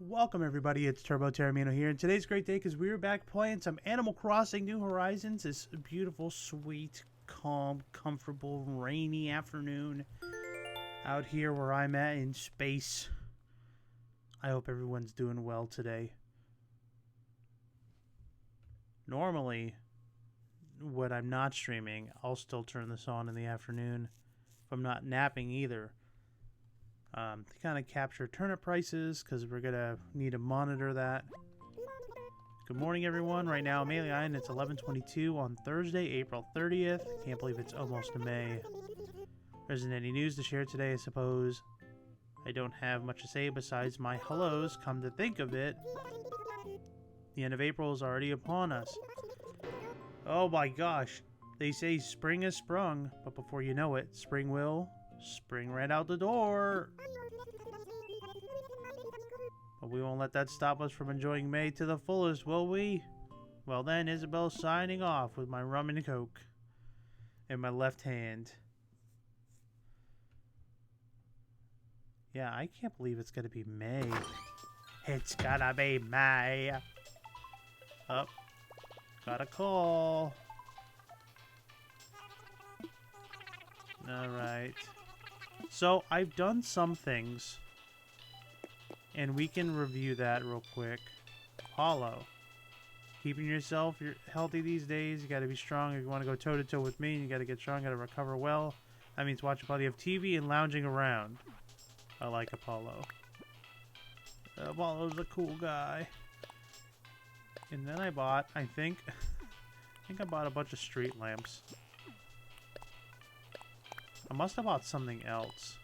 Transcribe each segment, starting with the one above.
Welcome everybody, it's Turbo Terramino here, and today's a great day because we're back playing some Animal Crossing New Horizons. This beautiful, sweet, calm, comfortable, rainy afternoon out here where I'm at in space. I hope everyone's doing well today. Normally, when I'm not streaming, I'll still turn this on in the afternoon if I'm not napping either. To kind of capture turnip prices, because we're going to need to monitor that. Good morning, everyone. Right now, Amelia Island, it's 11:22 on Thursday, April 30th. Can't believe it's almost May. There isn't any news to share today, I suppose. I don't have much to say besides my hellos, come to think of it. The end of April is already upon us. Oh my gosh. They say spring has sprung, but before you know it, spring will spring right out the door. But we won't let that stop us from enjoying May to the fullest, will we? Well then, Isabel signing off with my rum and coke in my left hand. Yeah, I can't believe it's gonna be May. It's gonna be May. Oh, got a call. Alright. So, I've done some things, and we can review that real quick. Hollow. Keeping yourself healthy these days. You gotta be strong. If you want to go toe-to-toe with me, you gotta get strong, gotta recover well. That means watching plenty of TV and lounging around. I like Apollo. Apollo's a cool guy. And then I bought, I think I bought a bunch of street lamps. I must have bought something else.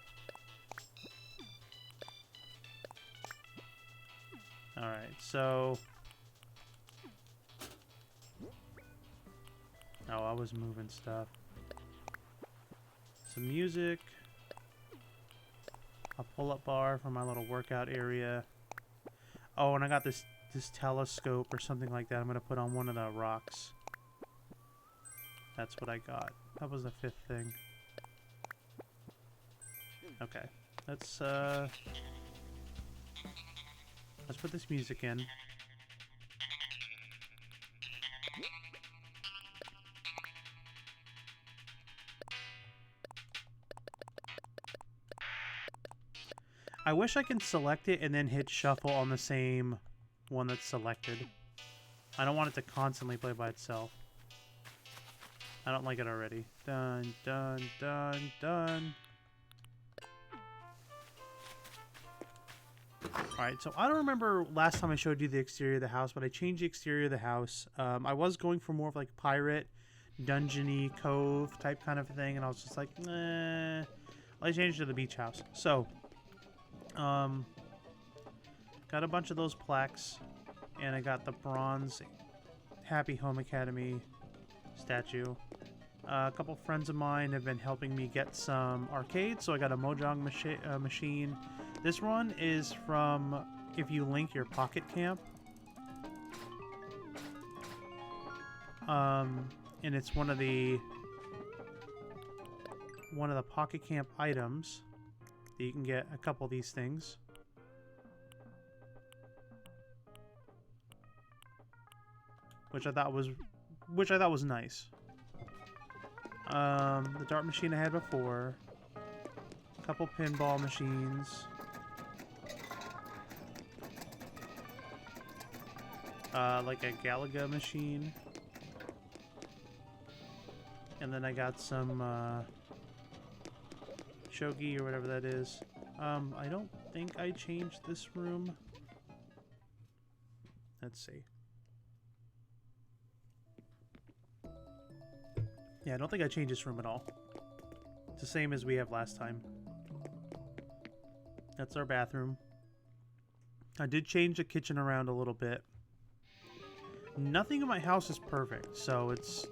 Alright, so... Oh, I was moving stuff. Some music. A pull-up bar for my little workout area. Oh, and I got this telescope or something like that I'm going to put on one of the rocks. That's what I got. That was the fifth thing. Okay, let's put this music in. I wish I can select it and then hit shuffle on the same one that's selected. I don't want it to constantly play by itself. I don't like it already. Dun, dun, dun, dun. Alright, so I don't remember last time I showed you the exterior of the house, but I changed the exterior of the house. I was going for more of like pirate, dungeony, cove type kind of thing, and I was just like, nah. I changed it to the beach house. So, got a bunch of those plaques, and I got the bronze Happy Home Academy statue. A couple friends of mine have been helping me get some arcades, so I got a Mojang machine. This one is from, if you link your Pocket Camp. And it's one of the Pocket Camp items that you can get a couple of these things. Which I thought was nice. The dart machine I had before. A couple pinball machines. Like a Galaga machine. And then I got some shogi or whatever that is. I don't think I changed this room. Let's see. Yeah, I don't think I changed this room at all. It's the same as we have last time. That's our bathroom. I did change the kitchen around a little bit. Nothing in my house is perfect, so it's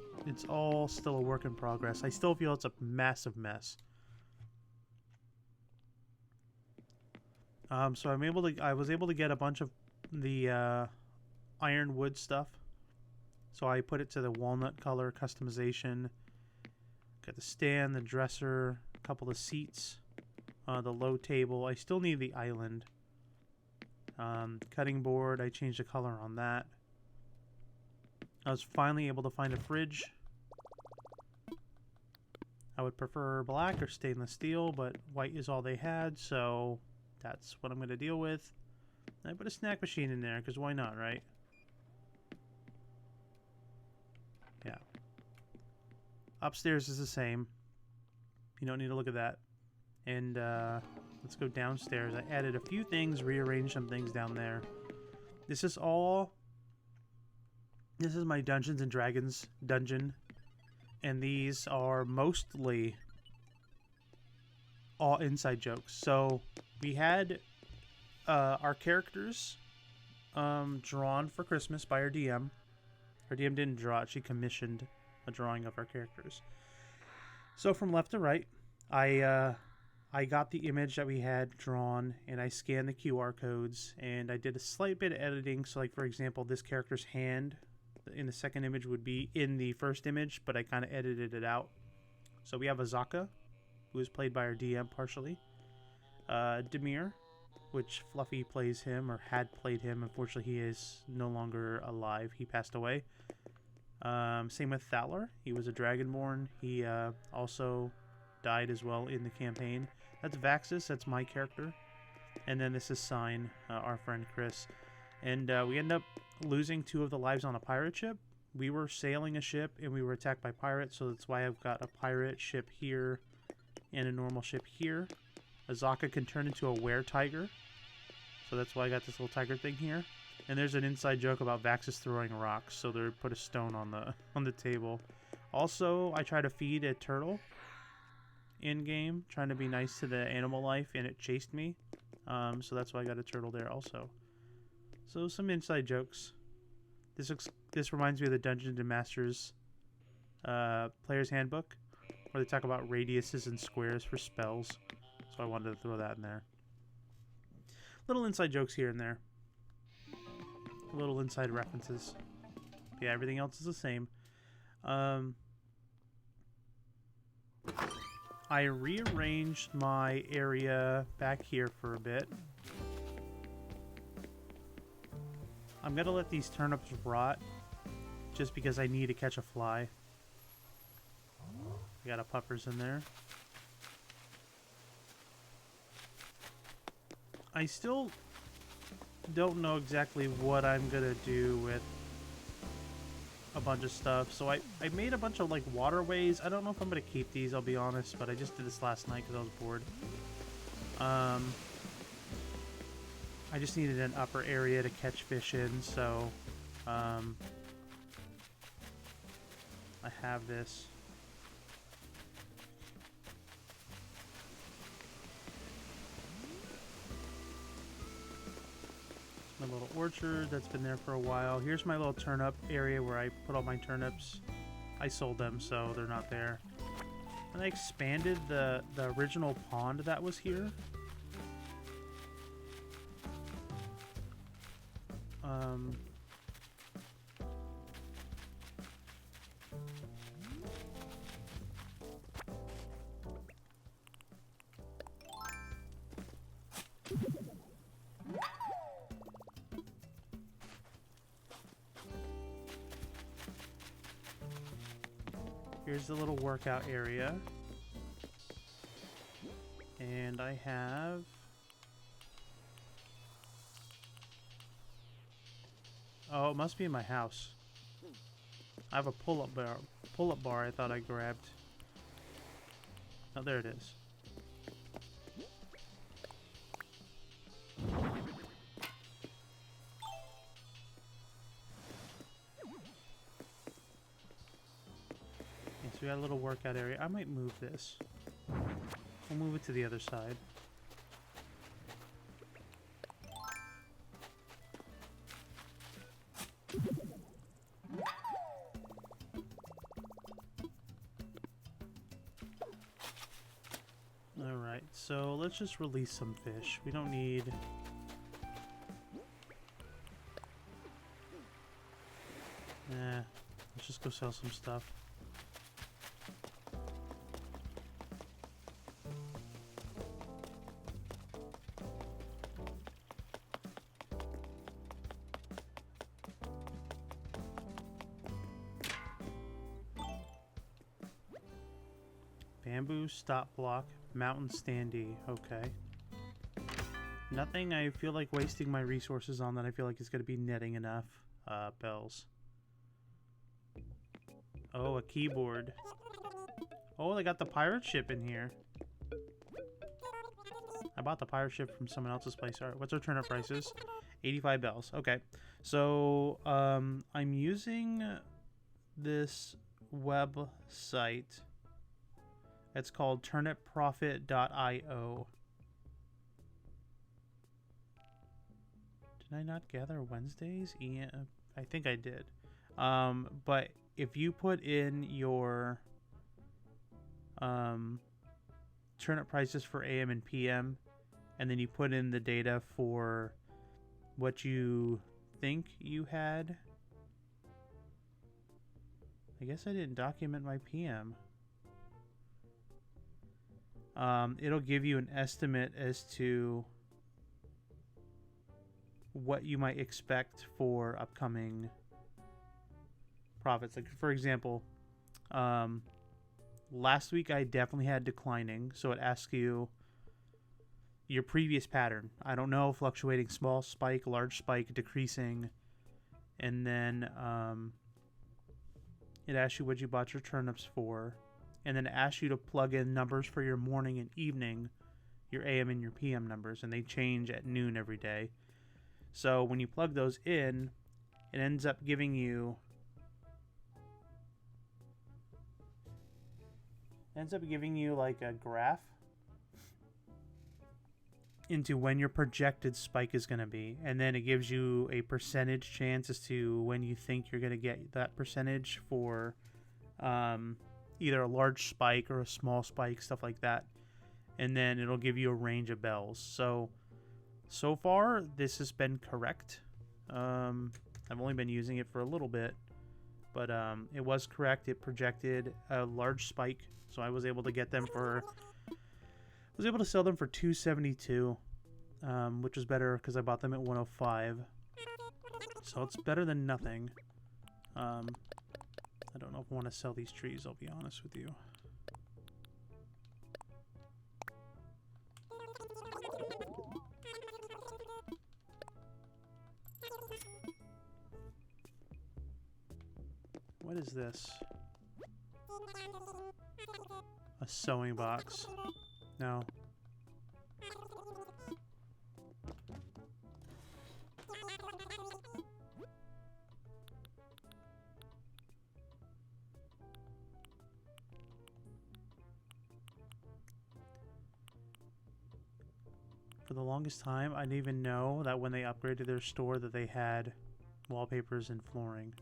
all still a work in progress. I still feel it's a massive mess. So I was able to get a bunch of the ironwood stuff. So I put it to the walnut color customization. Got the stand, the dresser, a couple of seats, the low table. I still need the island. Cutting board, I changed the color on that. I was finally able to find a fridge. I would prefer black or stainless steel, but white is all they had, so that's what I'm going to deal with. And I put a snack machine in there, because why not, right? Yeah. Upstairs is the same. You don't need to look at that. And let's go downstairs. I added a few things, rearranged some things down there. This is my Dungeons and Dragons dungeon. And these are mostly all inside jokes. So we had our characters drawn for Christmas by our DM. Our DM didn't draw it. She commissioned a drawing of our characters. So from left to right, I got the image that we had drawn, and I scanned the QR codes, and I did a slight bit of editing. So, like, for example, this character's hand in the second image would be in the first image, but I kind of edited it out. So we have Azaka, who is played by our DM partially. Demir, which Fluffy plays him, or had played him. Unfortunately, he is no longer alive. He passed away. Same with Thaler. He was a Dragonborn. He also died as well in the campaign. That's Vaxis. That's my character. And then this is Sign, our friend Chris. And we end up losing 2 of the lives on a pirate ship. We were sailing a ship and we were attacked by pirates, so that's why I've got a pirate ship here and a normal ship here. Azaka can turn into a were-tiger, so that's why I got this little tiger thing here. And there's an inside joke about Vaxis throwing rocks, so they put a stone on the table. Also, I try to feed a turtle in-game, trying to be nice to the animal life, and it chased me. So that's why I got a turtle there also. So some inside jokes. This reminds me of the Dungeons and Masters Player's Handbook, where they talk about radiuses and squares for spells. So I wanted to throw that in there. Little inside jokes here and there. Little inside references. Yeah, everything else is the same. I rearranged my area back here for a bit. I'm going to let these turnips rot just because I need to catch a fly. I got a puppers in there. I still don't know exactly what I'm going to do with a bunch of stuff. So I made a bunch of like waterways. I don't know if I'm going to keep these, I'll be honest, but I just did this last night because I was bored. I just needed an upper area to catch fish in, so I have this. My little orchard that's been there for a while. Here's my little turnip area where I put all my turnips. I sold them, so they're not there. And I expanded the original pond that was here. Here's the little workout area. And I have... Oh, it must be in my house. I have a pull-up bar I thought I grabbed. Oh, there it is. So we got a little workout area. I might move this. We'll move it to the other side. Alright, so let's just release some fish. We don't need... Nah, let's just go sell some stuff. Bamboo, stop block, mountain standee. Okay. Nothing I feel like wasting my resources on that I feel like is going to be netting enough bells. Oh, a keyboard. Oh, they got the pirate ship in here. I bought the pirate ship from someone else's place. All right, what's our turnip prices? 85 bells. Okay. So, I'm using this website. It's called turnipprofit.io. Did I not gather Wednesdays? Yeah, I think I did. But if you put in your turnip prices for AM and PM, and then you put in the data for what you think you had. I guess I didn't document my PM. It'll give you an estimate as to what you might expect for upcoming profits. Like, for example, last week I definitely had declining, so it asks you your previous pattern. I don't know, fluctuating, small spike, large spike, decreasing, and then it asks you what you bought your turnips for, and then it asks you to plug in numbers for your morning and evening, your AM and your PM numbers, and they change at noon every day. So when you plug those in, it ends up giving you like a graph into when your projected spike is going to be, and then it gives you a percentage chance as to when you think you're going to get that percentage for either a large spike or a small spike, stuff like that. And then it'll give you a range of bells. So far this has been correct. I've only been using it for a little bit, but it was correct. It projected a large spike, so I was able to get them for sell them for $272, which was better because I bought them at $105. So it's better than nothing. I don't know if I want to sell these trees, I'll be honest with you. What is this? A sewing box. No. For the longest time, I didn't even know that when they upgraded their store that they had wallpapers and flooring.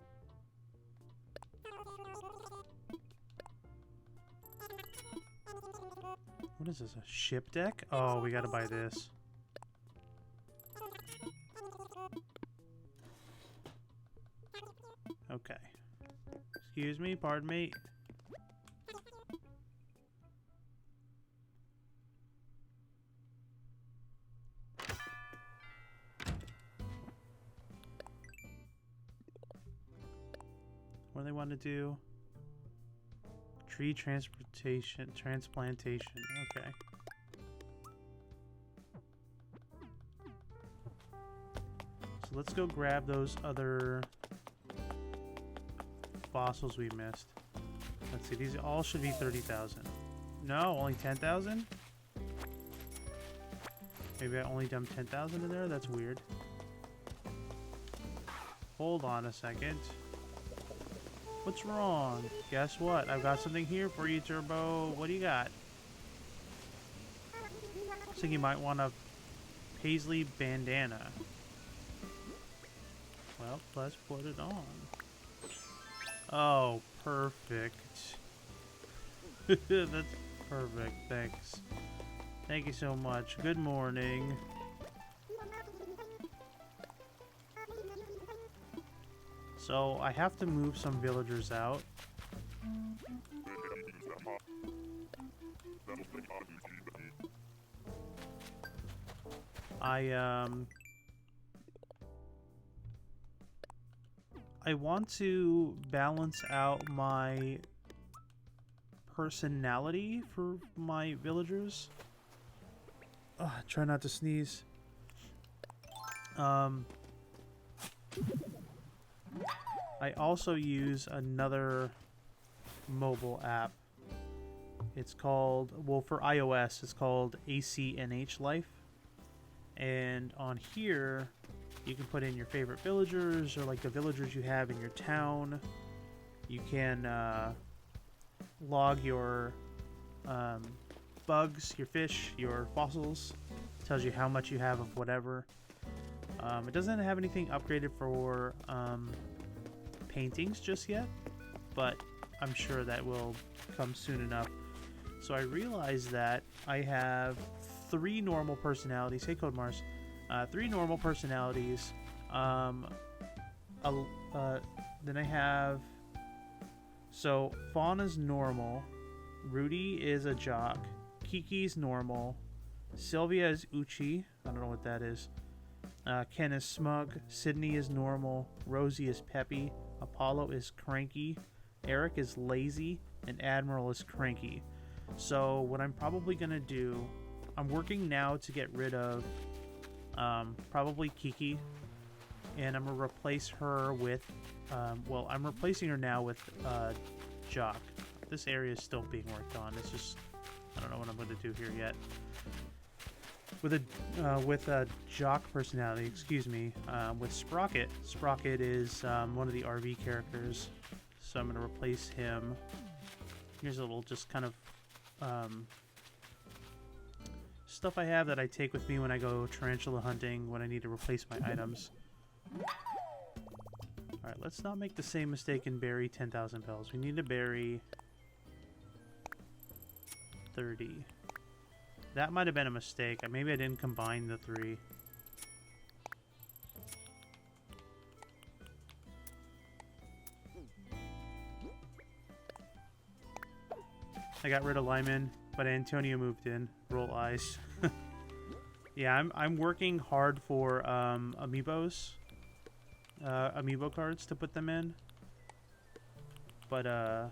What is this, a ship deck? Oh, we gotta buy this. Okay. Excuse me, pardon me. What do they want to do? Tree transplantation. Okay. So let's go grab those other fossils we missed. Let's see. These all should be 30,000. No, only 10,000? Maybe I only dumped 10,000 in there? That's weird. Hold on a second. What's wrong? Guess what? I've got something here for you, Turbo. What do you got? I think you might want a paisley bandana. Well, let's put it on. Oh, perfect. That's perfect. Thanks. Thank you so much. Good morning. So I have to move some villagers out. I want to balance out my personality for my villagers. Try not to sneeze. I also use another mobile app. It's called, well, for iOS, it's called ACNH Life. And on here, you can put in your favorite villagers or like the villagers you have in your town. You can log your bugs, your fish, your fossils. It tells you how much you have of whatever. It doesn't have anything upgraded for paintings just yet, but I'm sure that will come soon enough. So I realized that I have 3 normal personalities. Hey, Code Mars. 3 normal personalities. Then I have... So, Fauna's normal. Rudy is a jock. Kiki's normal. Sylvia is Uchi. I don't know what that is. Ken is smug. Sydney is normal. Rosie is peppy. Apollo is cranky. Eric is lazy. And Admiral is cranky. So what I'm probably going to do, I'm working now to get rid of probably Kiki. And I'm going to replace her with, well, I'm replacing her now with Jock. This area is still being worked on. It's just, I don't know what I'm going to do here yet. With a Jock personality, excuse me, with Sprocket. Sprocket is one of the RV characters, so I'm going to replace him. Here's a little just kind of stuff I have that I take with me when I go tarantula hunting, when I need to replace my items. Alright, let's not make the same mistake and bury 10,000 bells. We need to bury 30. That might have been a mistake. Maybe I didn't combine the 3. I got rid of Lyman, but Antonio moved in. Roll eyes. Yeah, I'm working hard for amiibos. Amiibo cards to put them in. But I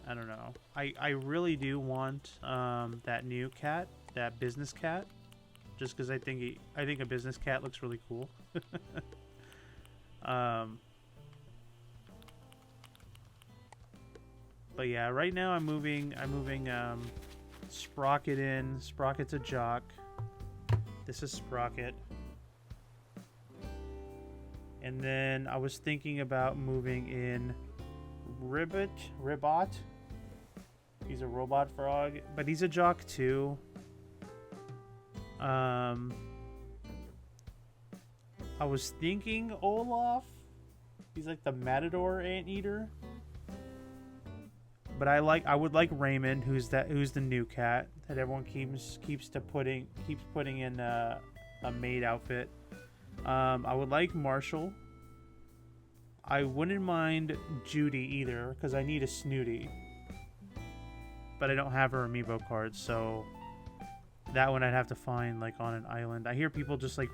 don't know. I really do want that new cat, that business cat, just because I think a business cat looks really cool. But yeah, right now I'm moving Sprocket in. Sprocket's a jock. This is Sprocket. And then I was thinking about moving in Ribbot. He's a robot frog, but he's a jock too. I was thinking Olaf. He's like the Matador Anteater. But I would like Raymond, who's the new cat that everyone keeps putting in a maid outfit. I would like Marshall. I wouldn't mind Judy either, because I need a Snooty. But I don't have her amiibo card, so that one I'd have to find like on an island. I hear people just like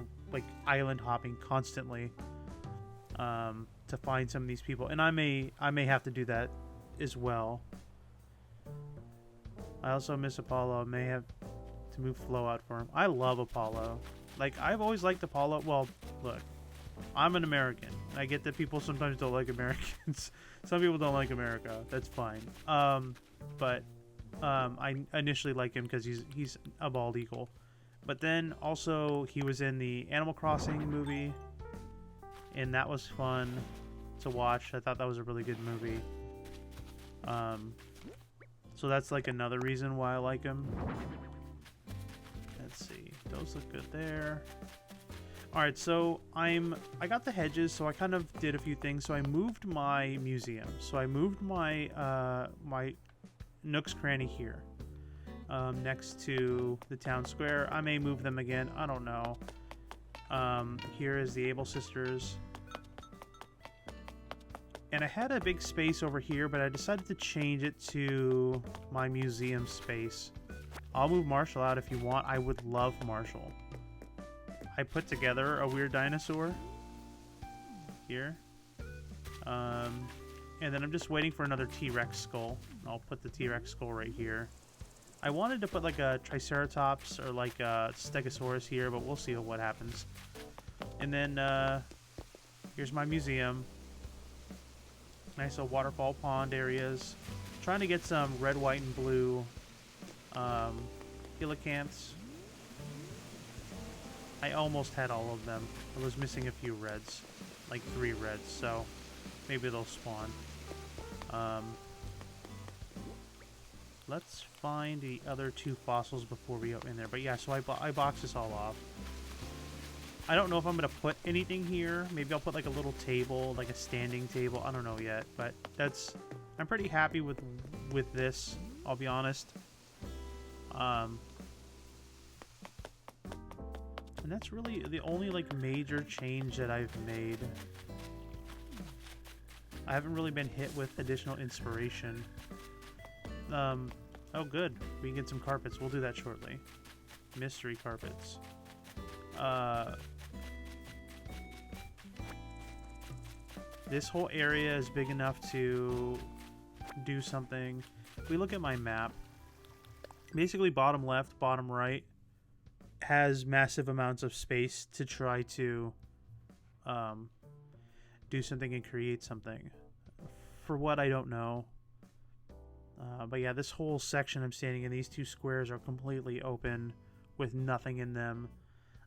island hopping constantly to find some of these people, and I may have to do that as well. I also miss Apollo. I may have to move Flo out for him. I love Apollo. Like, I've always liked Apollo. Well, look, I'm an American. I get that people sometimes don't like Americans. Some people don't like America. That's fine. But I initially like him because he's a bald eagle. But then also he was in the Animal Crossing movie, and that was fun to watch. I thought that was a really good movie. So that's like another reason why I like him. Let's see. Those look good there. Alright, so I got the hedges, so I kind of did a few things. So I moved my museum. So I moved my my Nook's Cranny here. Next to the town square. I may move them again. I don't know. Here is the Able Sisters. And I had a big space over here, but I decided to change it to my museum space. I'll move Marshall out if you want. I would love Marshall. I put together a weird dinosaur here. And then I'm just waiting for another T-Rex skull. I'll put the T-Rex skull right here. I wanted to put like a Triceratops or like a Stegosaurus here, but we'll see what happens. And then here's my museum. Nice little waterfall pond areas. Trying to get some red, white, and blue coelacanths. I almost had all of them. I was missing a few reds, like 3 reds, so maybe they'll spawn. Let's find the other 2 fossils before we go in there. But yeah, so I boxed this all off. I don't know if I'm going to put anything here. Maybe I'll put like a little table, like a standing table. I don't know yet, but I'm pretty happy with this, I'll be honest. And that's really the only like major change that I've made. I haven't really been hit with additional inspiration. Oh good, we can get some carpets. We'll do that shortly. Mystery carpets. This whole area is big enough to do something. If we look at my map, basically bottom left, bottom right has massive amounts of space to try to do something and create something. For what, I don't know. But yeah, this whole section I'm standing in, these 2 squares are completely open with nothing in them.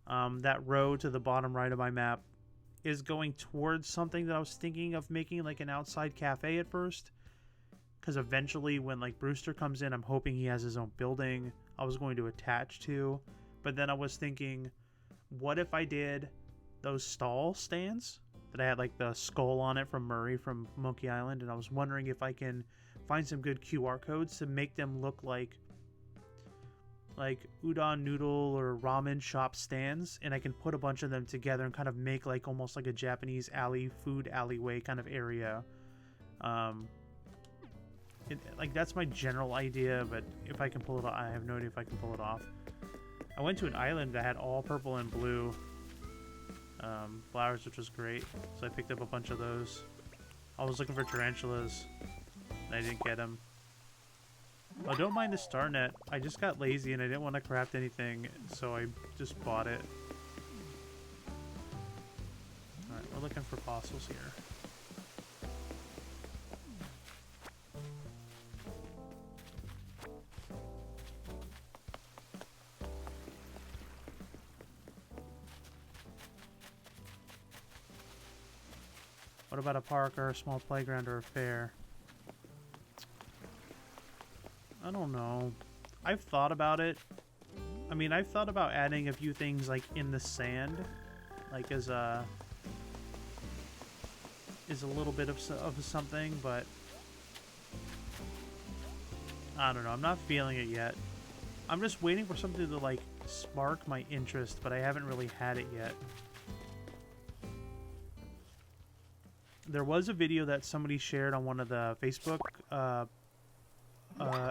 That road to the bottom right of my map is going towards something that I was thinking of making like an outside cafe at first. Because eventually when like Brewster comes in, I'm hoping he has his own building I was going to attach to. But then I was thinking, what if I did those stall stands that I had like the skull on it from Murray from Monkey Island, and I was wondering if I can find some good QR codes to make them look like udon noodle or ramen shop stands, and I can put a bunch of them together and kind of make like almost like a Japanese food alleyway kind of area. Like that's my general idea, but if I can pull it off, I have no idea if I can pull it off. I went to an island that had all purple and blue flowers, which was great, so I picked up a bunch of those. I was looking for tarantulas, and I didn't get them. I don't mind the star net. I just got lazy and I didn't want to craft anything, so I just bought it. Alright, we're looking for fossils here. What about a park or a small playground or a fair? I don't know. I've thought about it. I mean, I've thought about adding a few things like in the sand, like as a little bit of something, but I don't know. I'm not feeling it yet. I'm just waiting for something to like spark my interest, but I haven't really had it yet. There was a video that somebody shared on one of the Facebook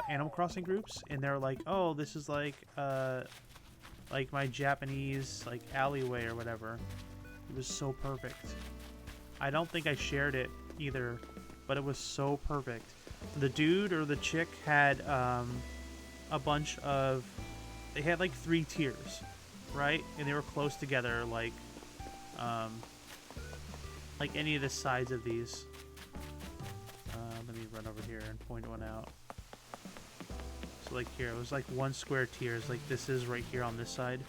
Animal Crossing groups, and they're like, "Oh, this is like my Japanese like alleyway or whatever." It was so perfect. I don't think I shared it either, but it was so perfect. The dude or the chick had a bunch of. They had like 3 tiers, right? And they were close together, like any of the sides of these. Let me run over here and point one out. So like here, it was like 1 square tiers, like this is right here on this side.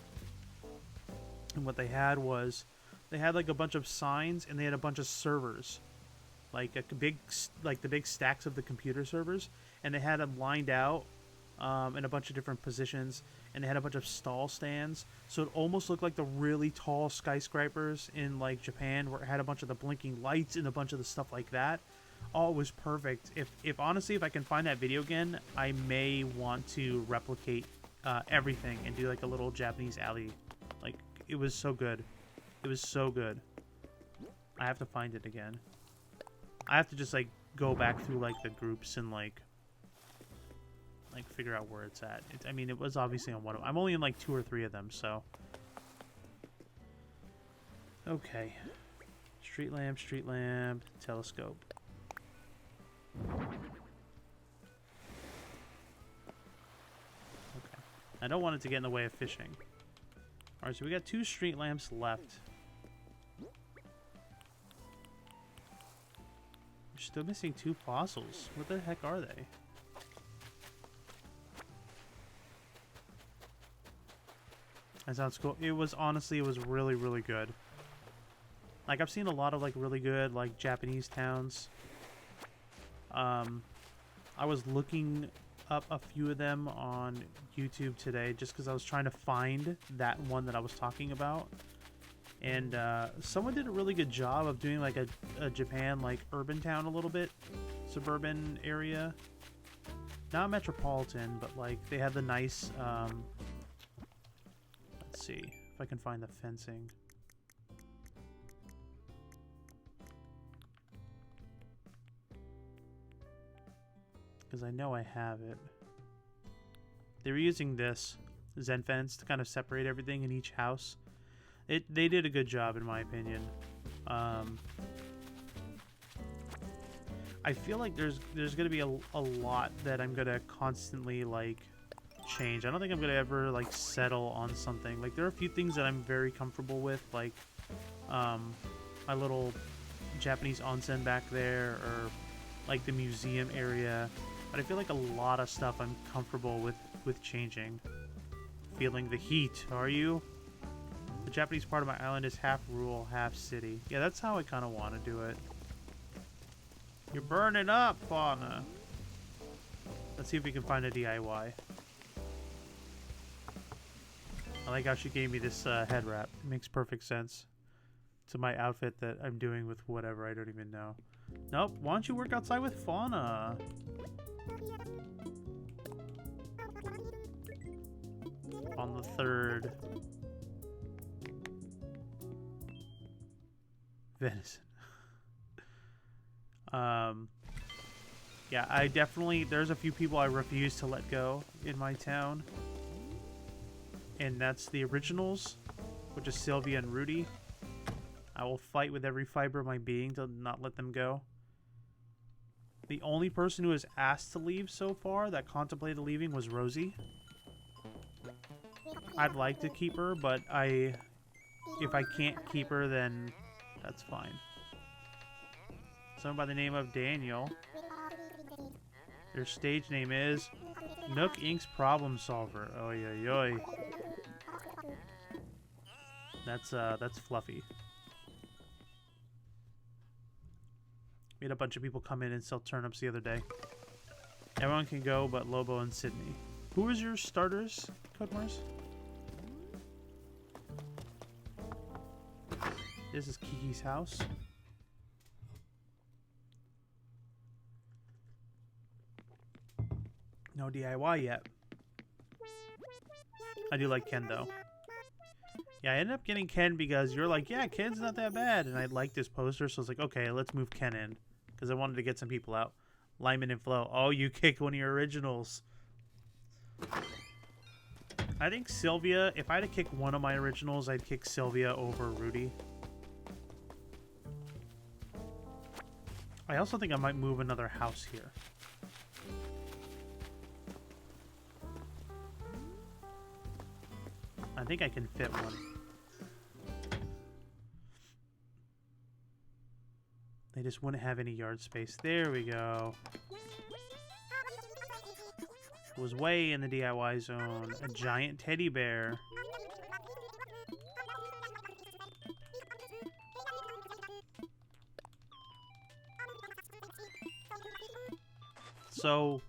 And what they had was, they had like a bunch of signs and they had a bunch of servers. Like the big stacks of the computer servers. And they had them lined out in a bunch of different positions. And they had a bunch of stall stands. So it almost looked like the really tall skyscrapers in like Japan, where it had a bunch of the blinking lights and a bunch of the stuff like that. Oh, it was perfect. If honestly, if I can find that video again, I may want to replicate everything and do like a little Japanese alley. Like, it was so good. It was so good. I have to find it again. I have to just like go back through like the groups and like figure out where it's at. I mean, it was obviously on one of them. I'm only in like 2 or 3 of them, so. Okay. Street lamp, telescope. Okay. I don't want it to get in the way of fishing. Alright, so we got 2 street lamps left. We're still missing 2 fossils. What the heck are they? That sounds cool. It was, honestly, it was really, really good. Like, I've seen a lot of, like, really good, like, Japanese towns. I was looking up a few of them on YouTube today just because I was trying to find that one that I was talking about. And someone did a really good job of doing, like, a Japan, like, urban town a little bit. Suburban area. Not metropolitan, but, like, they had the nice, let's see if I can find the fencing. Because I know I have it. They were using this Zen fence to kind of separate everything in each house. They did a good job, in my opinion. I feel like there's going to be a lot that I'm going to constantly, like, change. I don't think I'm going to ever, like, settle on something. Like, there are a few things that I'm very comfortable with, like my little Japanese onsen back there, or like the museum area. But I feel like a lot of stuff I'm comfortable with changing. Feeling the heat, are you? The Japanese part of my island is half rural, half city. Yeah, that's how I kind of want to do it. You're burning up, Fauna. Let's see if we can find a DIY. I like how she gave me this head wrap. It makes perfect sense to my outfit that I'm doing with whatever. I don't even know. Nope. Why don't you work outside with Fauna? On the 3rd. Venison. Yeah, I definitely, there's a few people I refuse to let go in my town. And that's the originals, which is Sylvia and Rudy. I will fight with every fiber of my being to not let them go. The only person who has asked to leave so far that contemplated leaving was Rosie. I'd like to keep her, but if I can't keep her, then that's fine. Someone by the name of Daniel. Their stage name is Nook Inc.'s Problem Solver. Oy, oy, oy. That's fluffy. We had a bunch of people come in and sell turnips the other day. Everyone can go but Lobo and Sydney. Who is your starters, Codemars? This is Kiki's house. No DIY yet. I do like Ken, though. Yeah, I ended up getting Ken because you're like, yeah, Ken's not that bad. And I liked this poster, so I was like, okay, let's move Ken in. Because I wanted to get some people out. Lyman and Flo. Oh, you kicked one of your originals. I think Sylvia, if I had to kick one of my originals, I'd kick Sylvia over Rudy. I also think I might move another house here. I think I can fit one. They just wouldn't have any yard space. There we go. It was way in the DIY zone. A giant teddy bear. So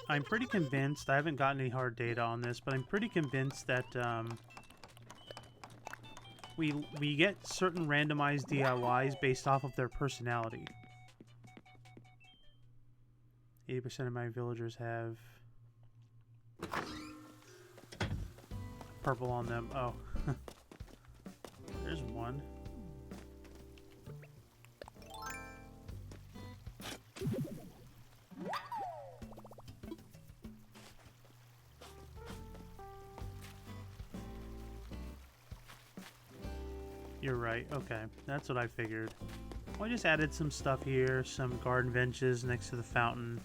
I'm pretty convinced, I haven't gotten any hard data on this, but I'm pretty convinced that we get certain randomized DIYs based off of their personality. 80% of my villagers have purple on them. Oh. There's one. You're right. Okay. That's what I figured. I just added some stuff here, some garden benches next to the fountain.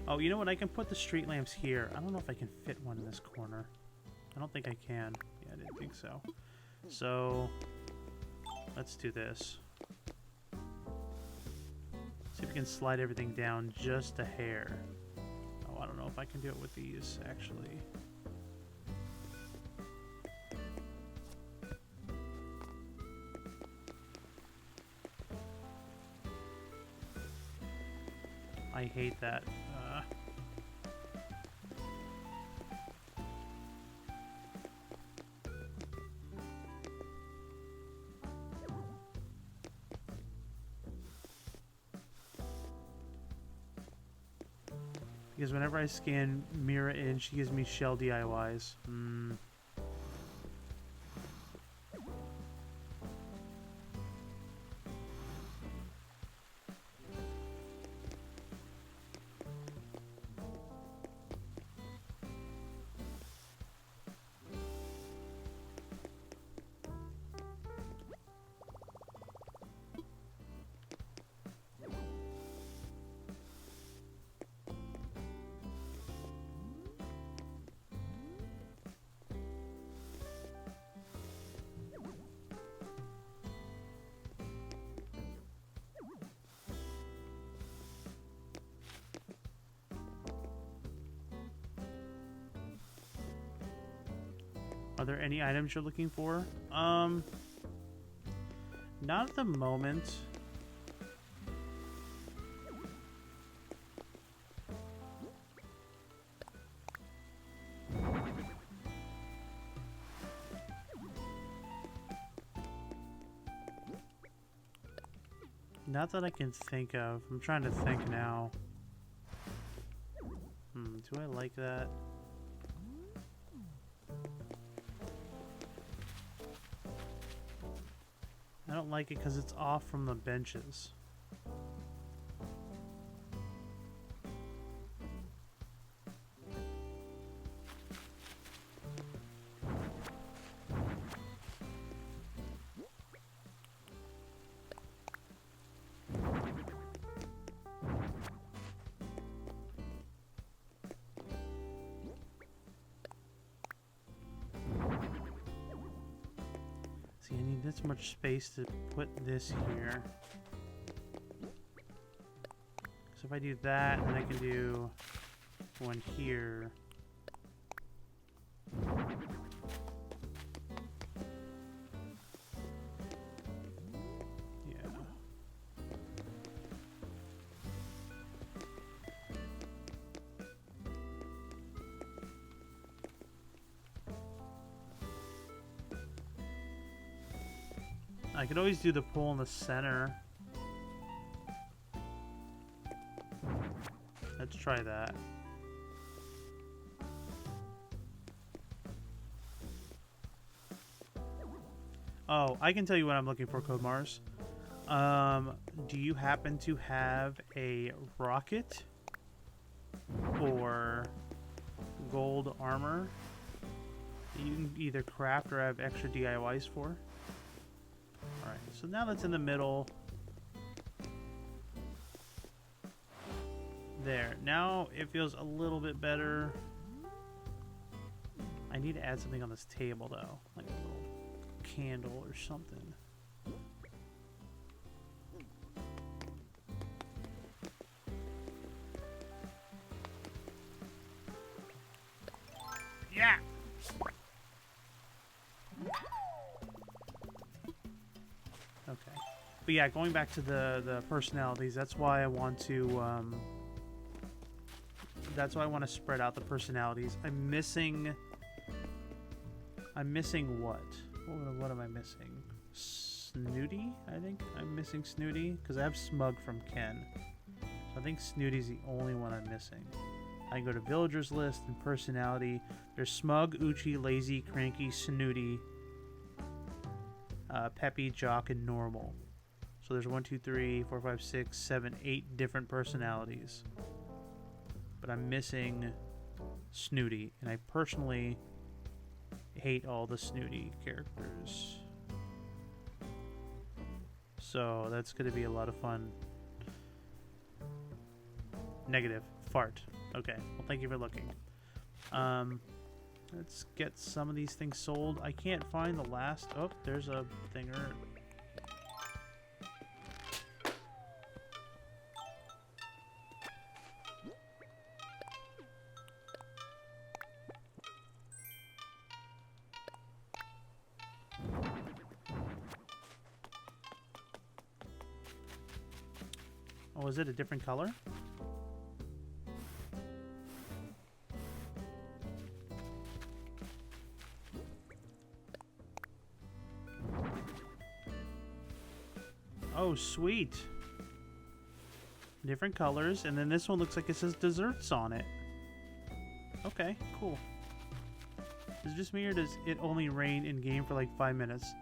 Oh, you know what? I can put the street lamps here. I don't know if I can fit one in this corner. I don't think I can. Yeah, I didn't think so. So, let's do this. See if we can slide everything down just a hair. Oh, I don't know if I can do it with these, actually. I hate that. Because whenever I scan Mira in, she gives me shell DIYs. Are there any items you're looking for? Not at the moment. Not that I can think of. I'm trying to think now. Do I like that? I don't like it because it's off from the benches. See, I need this much space to put this here. So if I do that, then I can do one here. Yeah. I could always do the pool in the center. Let's try that. Oh, I can tell you what I'm looking for, Code Mars. Do you happen to have a rocket or gold armor that you can either craft or have extra DIYs for? Alright, so now that's in the middle. There. Now it feels a little bit better. I need to add something on this table, though. Like a little candle or something. Yeah! Okay. But yeah, going back to the personalities, that's why I want to spread out the personalities. I'm missing what? What am I missing? Snooty, I think. I'm missing Snooty because I have Smug from Ken. So I think Snooty's the only one I'm missing. I can go to villagers list and personality. There's Smug, Uchi, Lazy, Cranky, Snooty, Peppy, Jock, and Normal. So there's 1, 2, 3, 4, 5, 6, 7, 8 different personalities. But I'm missing Snooty, and I personally hate all the Snooty characters. So that's going to be a lot of fun. Negative. Fart. Okay. Well, thank you for looking. Let's get some of these things sold. I can't find the last... Oh, there's a thinger. Oh, is it a different color? Oh, sweet. Different colors, and then this one looks like it says desserts on it. Okay, cool. Is it just me, or does it only rain in-game for like 5 minutes?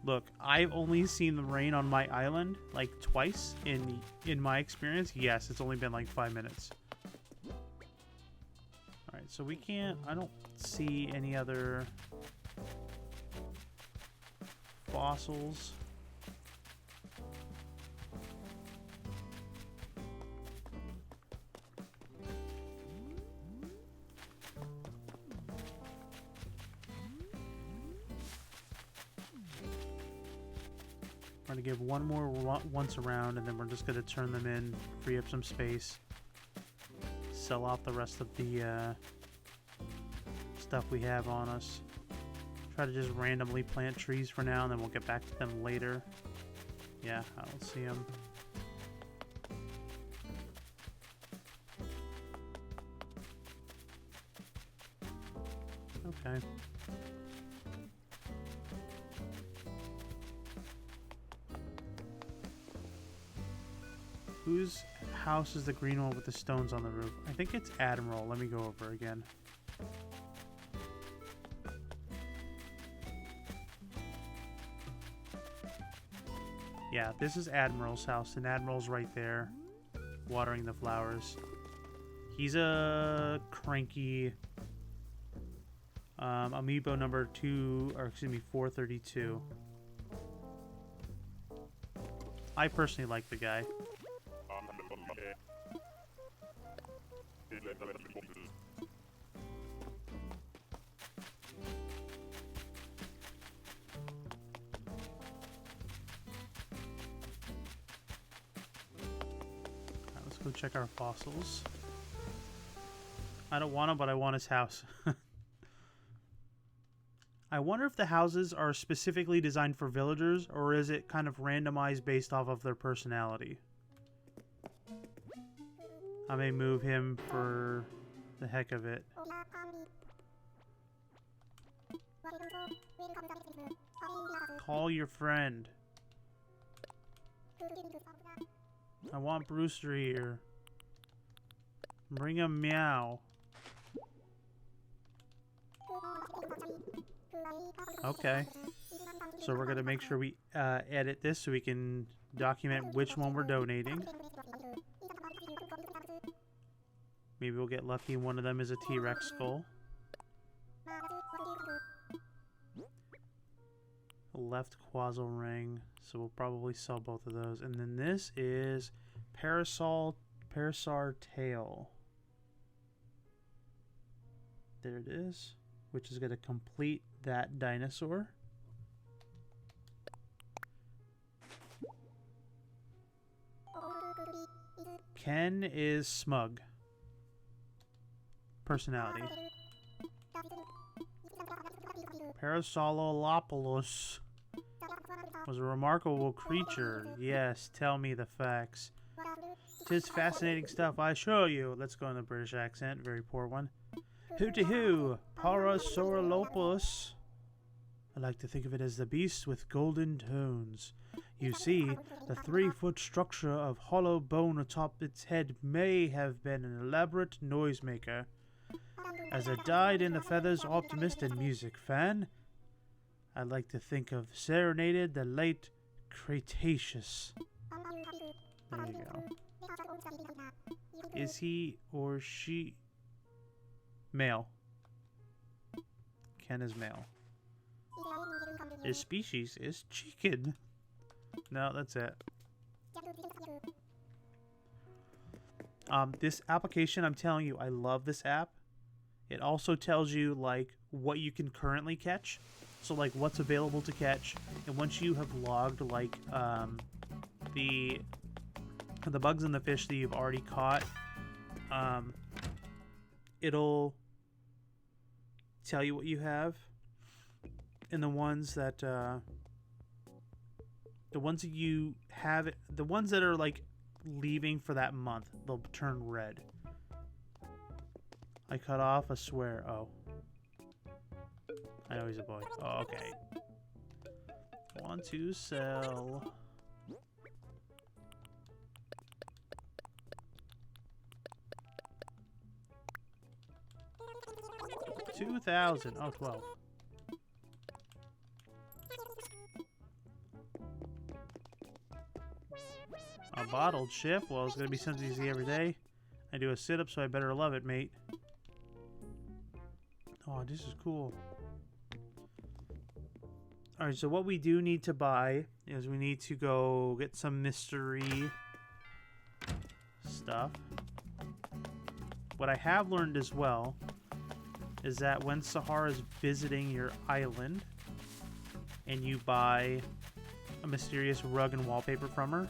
Look, I've only seen the rain on my island like twice in my experience. Yes, it's only been like 5 minutes. Alright, so we can't... I don't see any other fossils. We're going to give one more once around, and then we're just going to turn them in, free up some space, sell off the rest of the stuff we have on us. Try to just randomly plant trees for now, and then we'll get back to them later. Yeah, I don't see them. Okay. Whose house is the green one with the stones on the roof? I think it's Admiral. Let me go over again. Yeah, this is Admiral's house, and Admiral's right there, watering the flowers. He's a cranky amiibo number 432. I personally like the guy. Let's go check our fossils. I don't want him, but I want his house. I wonder if the houses are specifically designed for villagers, or is it kind of randomized based off of their personality? I may move him for the heck of it. Call your friend. I want Brewster here. Bring him Meow. Okay. So we're going to make sure we edit this so we can document which one we're donating. Maybe we'll get lucky and one of them is a T-Rex skull. Left Quazzle ring. So we'll probably sell both of those. And then this is Parasar Tail. There it is. Which is going to complete that dinosaur. Ken is smug. Personality. Parasaurolopolis was a remarkable creature. Yes, tell me the facts. 'Tis fascinating stuff, I assure you. Let's go in the British accent. Very poor one. Hooty-hoo, Parasaurolopolis. I like to think of it as the beast with golden tones. You see, the 3-foot structure of hollow bone atop its head may have been an elaborate noisemaker. As a dyed-in-the-feathers optimist and music fan, I'd like to think of serenaded the late Cretaceous. There you go. Is he or she... Male. Ken is male. His species is chicken. No, that's it. This application, I'm telling you, I love this app. It also tells you like what you can currently catch, so like what's available to catch, and once you have logged like the bugs and the fish that you've already caught, it'll tell you what you have, and the ones that you have, the ones that are like leaving for that month, they'll turn red. I cut off, I swear. Oh, I know he's a boy. Oh, okay. Want to sell. $2,000. Oh, 12. A bottled ship? Well, it's going to be something easy every day. I do a sit-up, so I better love it, mate. Oh, this is cool. Alright, so what we do need to buy is we need to go get some mystery stuff. What I have learned as well is that when Sahara is visiting your island and you buy a mysterious rug and wallpaper from her,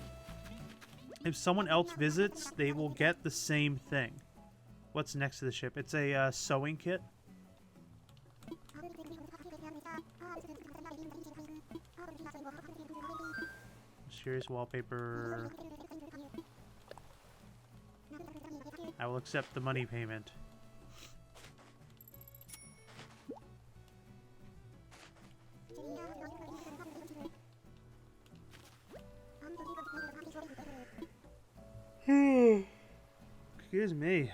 if someone else visits, they will get the same thing. What's next to the ship? It's a sewing kit. Mysterious wallpaper. I will accept the money payment. Excuse me.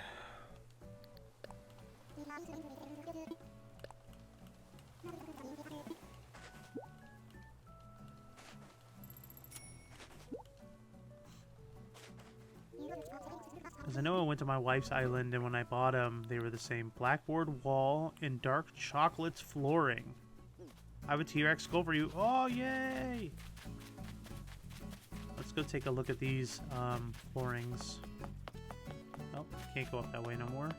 Because I know I went to my wife's island, and when I bought them, they were the same blackboard wall and dark chocolates flooring. I have a T-Rex skull for you. Oh, yay! Let's go take a look at these floorings. Oh, can't go up that way no more.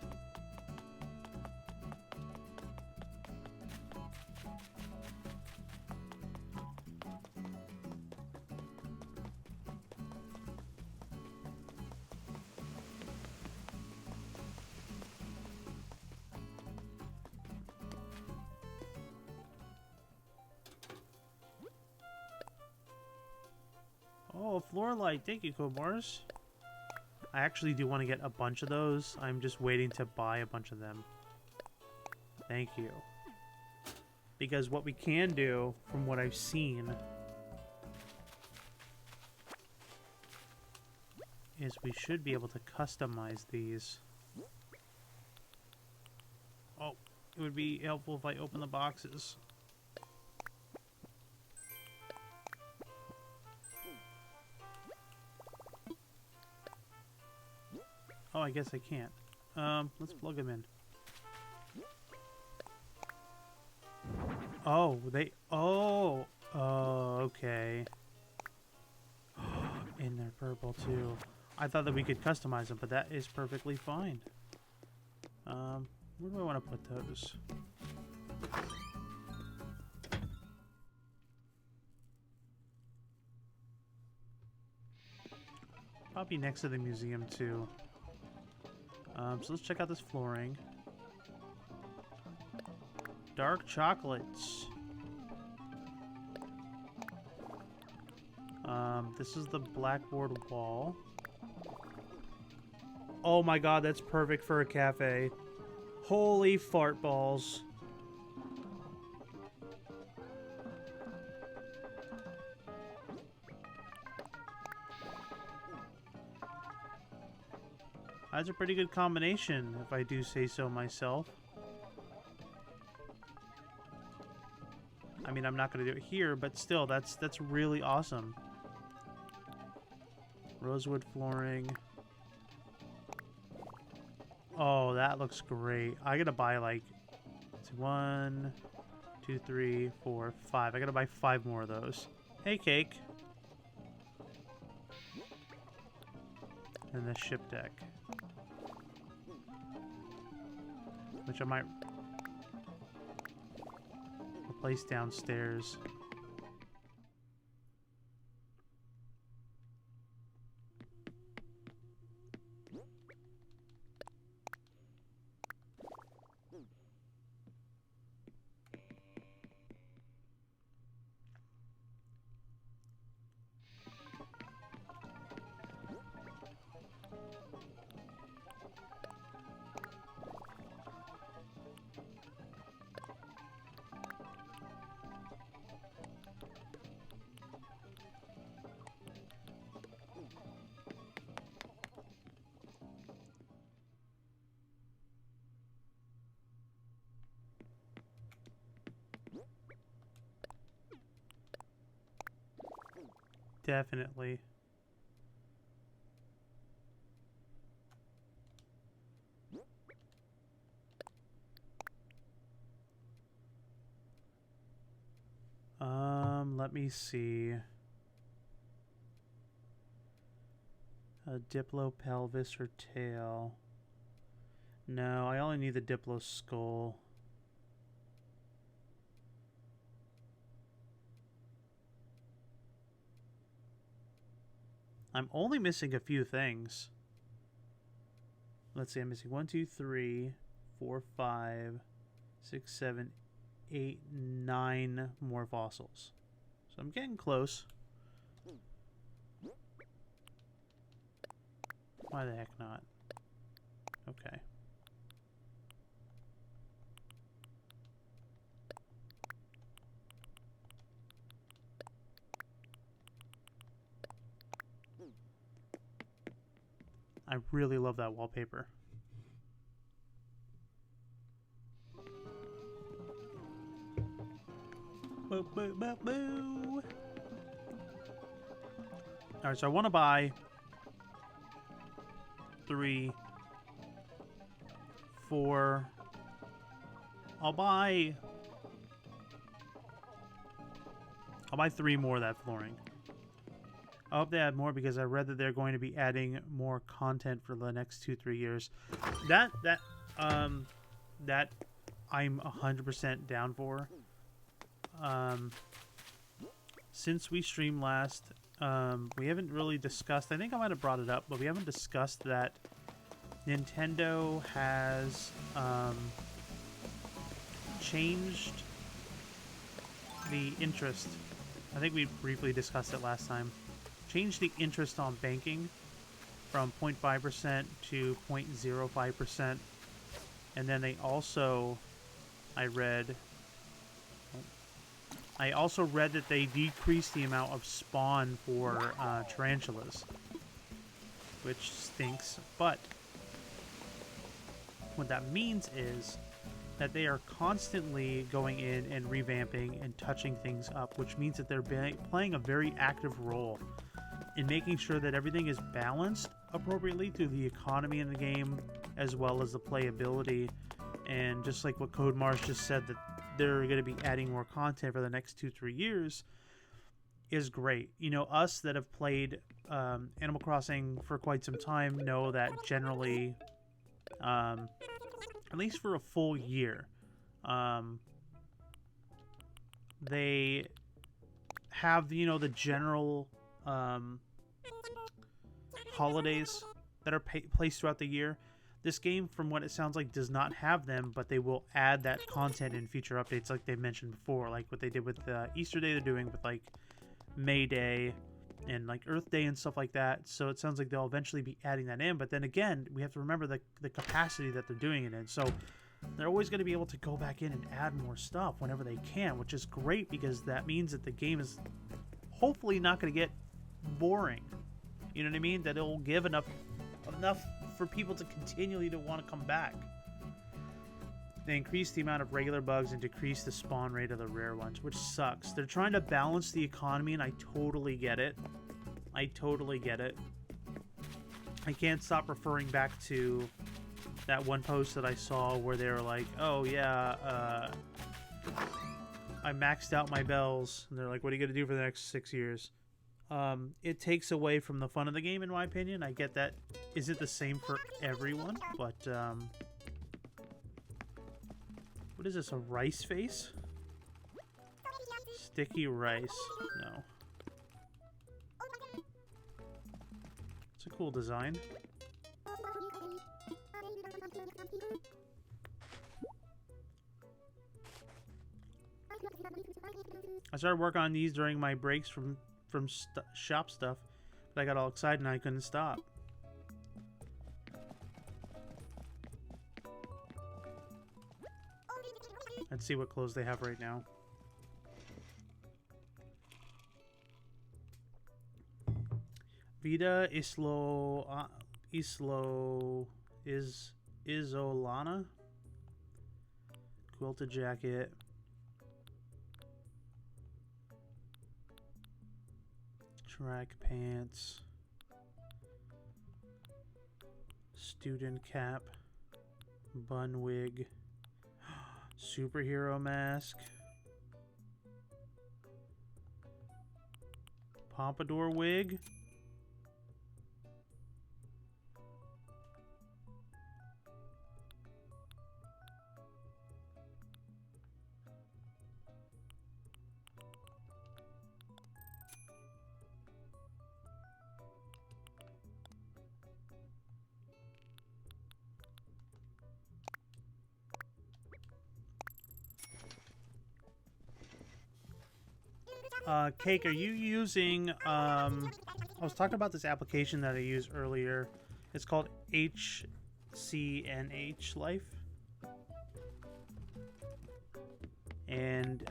Oh, floor light. Thank you, Cobars. I actually do want to get a bunch of those. I'm just waiting to buy a bunch of them. Thank you. Because what we can do, from what I've seen, is we should be able to customize these. Oh, it would be helpful if I open the boxes. Oh, I guess I can't. Let's plug them in. Oh, they... Oh! Oh, okay. And they're purple, too. I thought that we could customize them, but that is perfectly fine. Where do I want to put those? Probably next to the museum, too. So let's check out this flooring. Dark chocolates. This is the blackboard wall. Oh my god, that's perfect for a cafe. Holy fart balls. That's a pretty good combination, if I do say so myself. I mean, I'm not going to do it here, but still, that's really awesome. Rosewood flooring. Oh, that looks great. I gotta buy like 1, 2, 3, 4, 5. I gotta buy 5 more of those. Hey, Cake. and the ship deck, which I might replace downstairs. Definitely. Let me see. A Diplo pelvis or tail. No, I only need the Diplo skull. I'm only missing a few things. Let's see, I'm missing 1, 2, 3, 4, 5, 6, 7, 8, 9 more fossils. So I'm getting close. Why the heck not? Okay. I really love that wallpaper. Boo, boo, boo, boo. Alright, so I want to buy 3, 4. I'll buy 3 more of that flooring. I hope they add more because I read that they're going to be adding more content for the next 2-3 years. That I'm 100% down for. Since we streamed last, we haven't really discussed. I think I might have brought it up, but we haven't discussed that Nintendo has changed the interest. I think we briefly discussed it last time. Changed the interest on banking from 0.5% to 0.05%. And then they also, I also read that they decreased the amount of spawn for tarantulas, which stinks. But what that means is that they are constantly going in and revamping and touching things up, which means that they're playing a very active role in making sure that everything is balanced appropriately through the economy in the game as well as the playability. And just like what Code Mars just said, that they're going to be adding more content for the next 2-3 years is great. You know, us that have played Animal Crossing for quite some time know that generally, at least for a full year, they have, you know, the general holidays that are placed throughout the year. This game, from what it sounds like, does not have them, but they will add that content in future updates like they mentioned before, like what they did with Easter Day. They're doing with like May Day and like Earth Day and stuff like that. So it sounds like they'll eventually be adding that in, but then again, we have to remember the capacity that they're doing it in. So they're always going to be able to go back in and add more stuff whenever they can, which is great because that means that the game is hopefully not going to get boring. You know what I mean? That it'll give enough for people to continually to want to come back. They increase the amount of regular bugs and decrease the spawn rate of the rare ones, which sucks. They're trying to balance the economy, and I totally get it. I totally get it. I can't stop referring back to that one post that I saw where they were like, oh yeah, I maxed out my bells. And they're like, what are you going to do for the next 6 years? It takes away from the fun of the game, in my opinion. I get that isn't the same for everyone, but what is this, a rice face? Sticky rice. No. It's a cool design. I started working on these during my breaks from shop stuff, but I got all excited and I couldn't stop. Let's see what clothes they have right now. Vida Isolana. Quilted jacket. Track pants. Student cap. Bun wig. Superhero mask. Pompadour wig. Cake, are you using, I was talking about this application that I used earlier. It's called HCNH Life. And,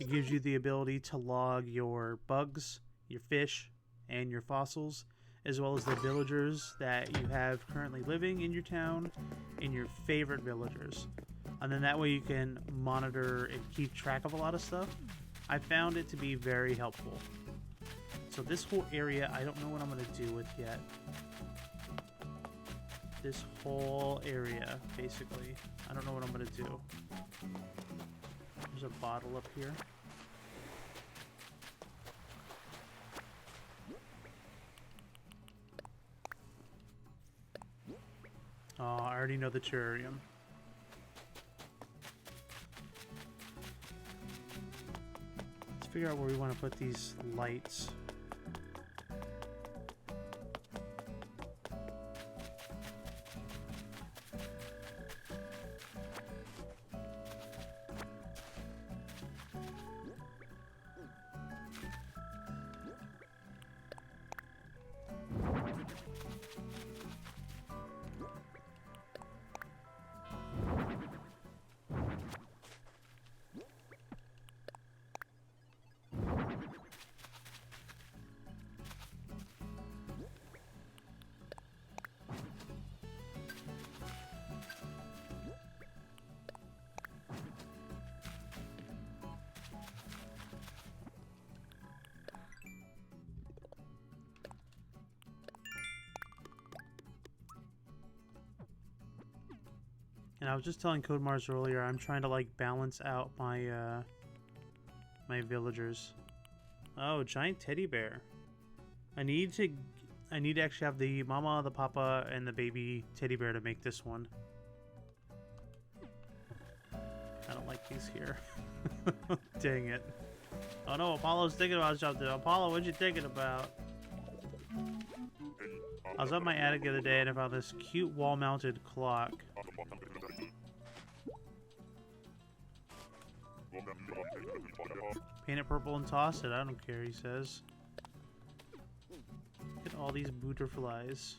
it gives you the ability to log your bugs, your fish, and your fossils, as well as the villagers that you have currently living in your town, and your favorite villagers. And then that way you can monitor and keep track of a lot of stuff. I found it to be very helpful. So this whole area, I don't know what I'm going to do with yet. This whole area, basically. I don't know what I'm going to do. There's a bottle up here. Oh, I already know the terrarium. Figure out where we want to put these lights. And I was just telling Code Mars earlier, I'm trying to like balance out my my villagers. Oh, giant teddy bear. I need to actually have the mama, the papa, and the baby teddy bear to make this one. I don't like these here. Dang it. Oh no, Apollo's thinking about something. Apollo, what you thinking about? I was up my attic the other day and I found this cute wall-mounted clock. Paint it purple and toss it. I don't care, he says. Look at all these butterflies.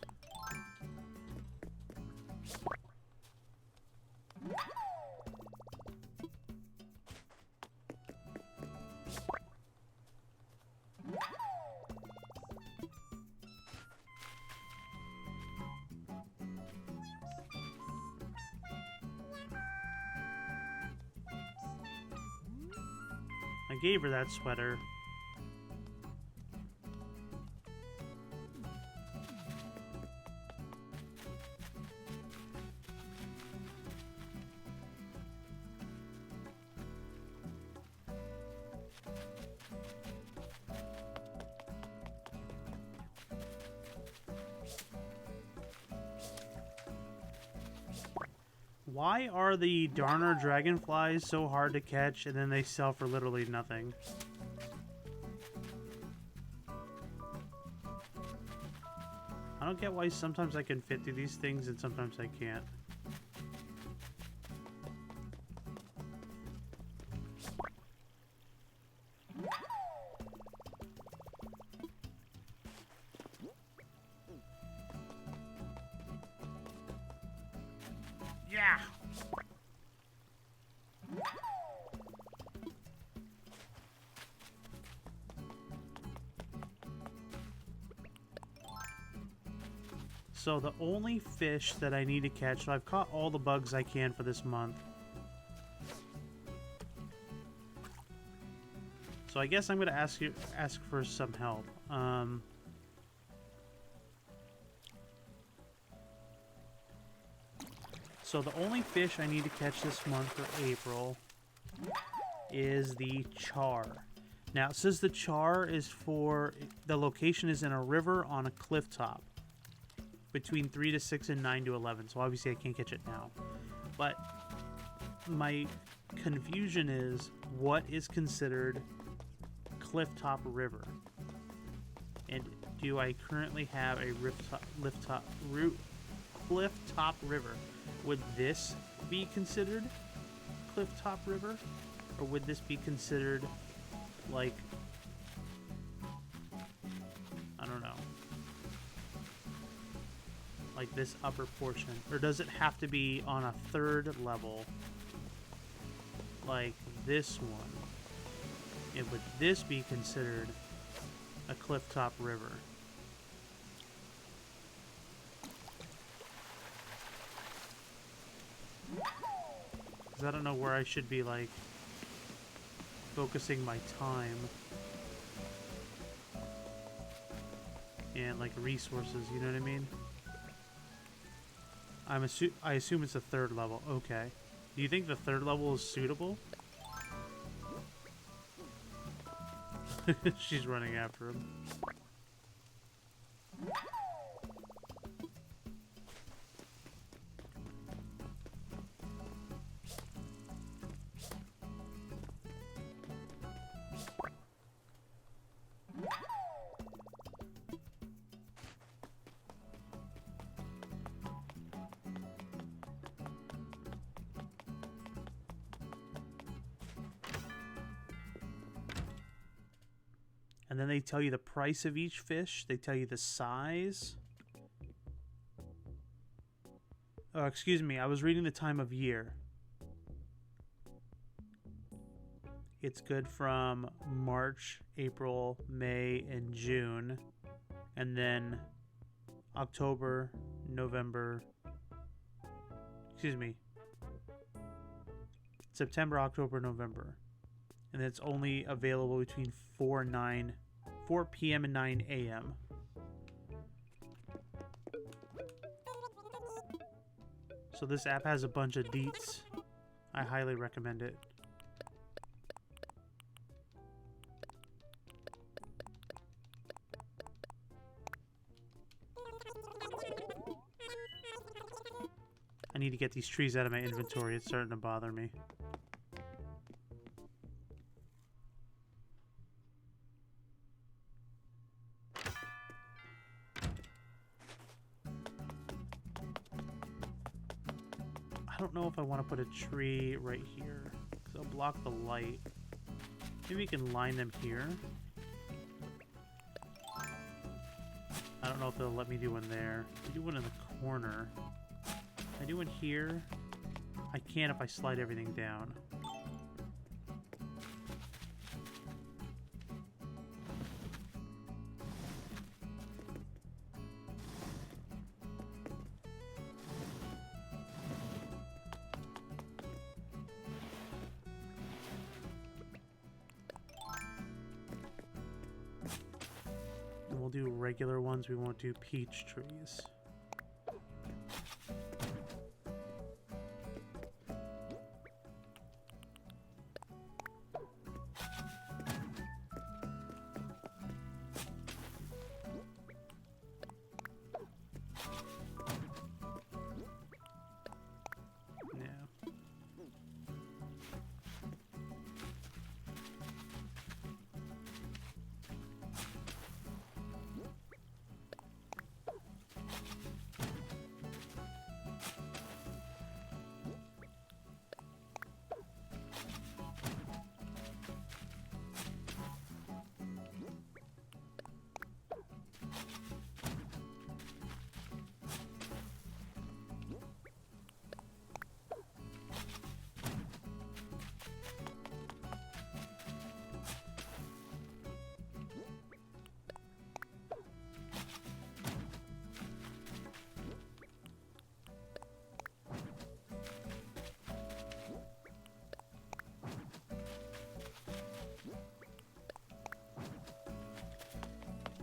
I gave her that sweater. Why are the Darner dragonflies so hard to catch and then they sell for literally nothing? I don't get why sometimes I can fit through these things and sometimes I can't. Yeah! So the only fish that I need to catch, so I've caught all the bugs I can for this month. So I guess I'm gonna ask for some help. So the only fish I need to catch this month for April is the char. Now it says the char is for, the location is in a river on a cliff top between 3 to 6 and 9 to 11. So obviously I can't catch it now. But my confusion is, what is considered cliff top river? And do I currently have a cliff top river? Would this be considered cliff top river? Or would this be considered like, I don't know, like this upper portion? Or does it have to be on a third level like this one? And would this be considered a cliff top river? Because I don't know where I should be, like, focusing my time and, like, resources, you know what I mean? I assume it's a third level. Okay. Do you think the third level is suitable? She's running after him. And then they tell you the price of each fish. They tell you the size. Oh, excuse me. I was reading the time of year. It's good from March, April, May, and June. And then October, November. Excuse me. September, October, November. And it's only available between 4 p.m. and 9 a.m. So this app has a bunch of deets. I highly recommend it. I need to get these trees out of my inventory. It's starting to bother me. I don't know if I want to put a tree right here, because it'll block the light. Maybe we can line them here. I don't know if they'll let me do one there. I do one in the corner. I do one here. I can if I slide everything down. And we'll do regular ones. We won't do peach trees.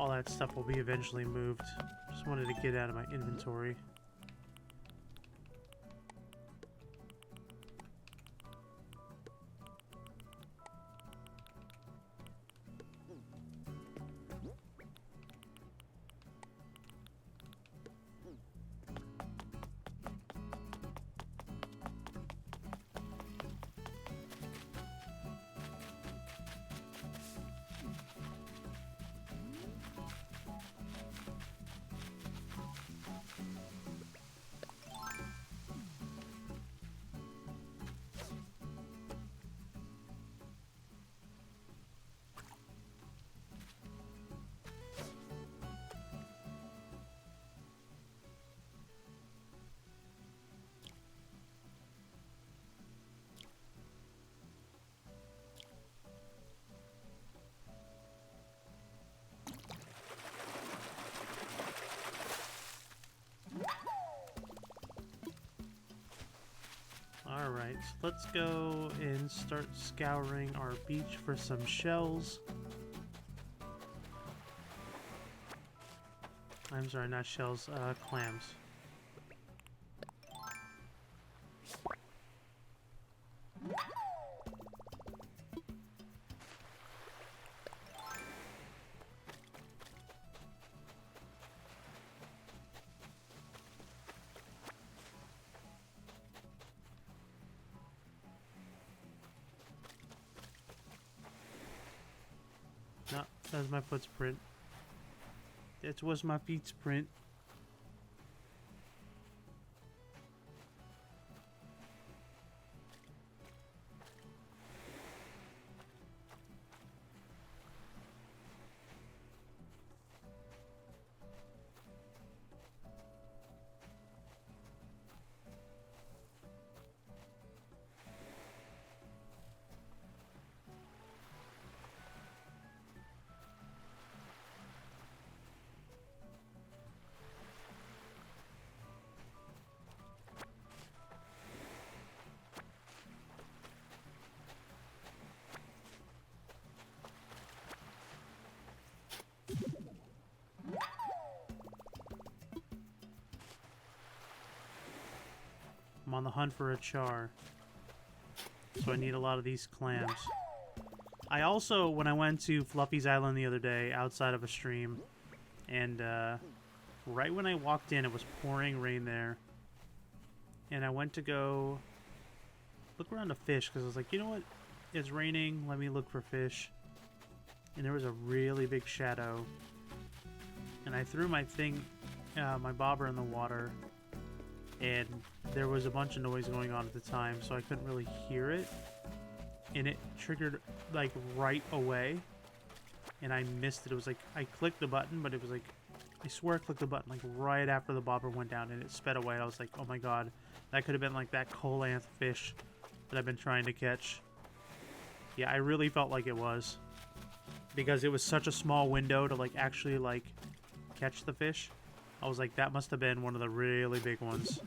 all that stuff will be eventually moved. Just wanted to get out of my inventory. Alright, so let's go and start scouring our beach for some shells. I'm sorry, not shells, clams. No, that's my footprint. That was my feet's print. I'm on the hunt for a char, so I need a lot of these clams. I also, when I went to Fluffy's Island the other day, outside of a stream, and right when I walked in, it was pouring rain there, and I went to go look around to fish, because I was like, you know what, it's raining, let me look for fish, and there was a really big shadow, and I threw my thing, my bobber in the water, and there was a bunch of noise going on at the time, so I couldn't really hear it, and it triggered like right away, and I missed it. It was like I clicked the button, but it was like, I swear I clicked the button like right after the bobber went down, and it sped away. I was like, oh my god, that could have been like that colanth fish that I've been trying to catch. Yeah, I really felt like it was, because it was such a small window to like actually like catch the fish. I was like, that must have been one of the really big ones.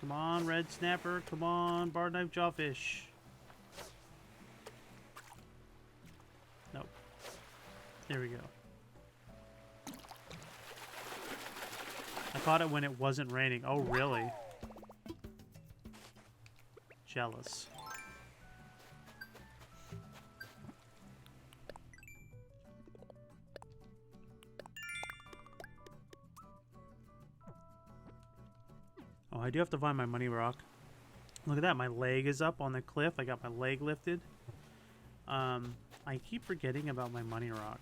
Come on, red snapper. Come on, barred knife jawfish. Nope. There we go. I caught it when it wasn't raining. Oh, really? Jealous. Oh, I do have to find my money rock. Look at that, my leg is up on the cliff. I got my leg lifted. I keep forgetting about my money rock.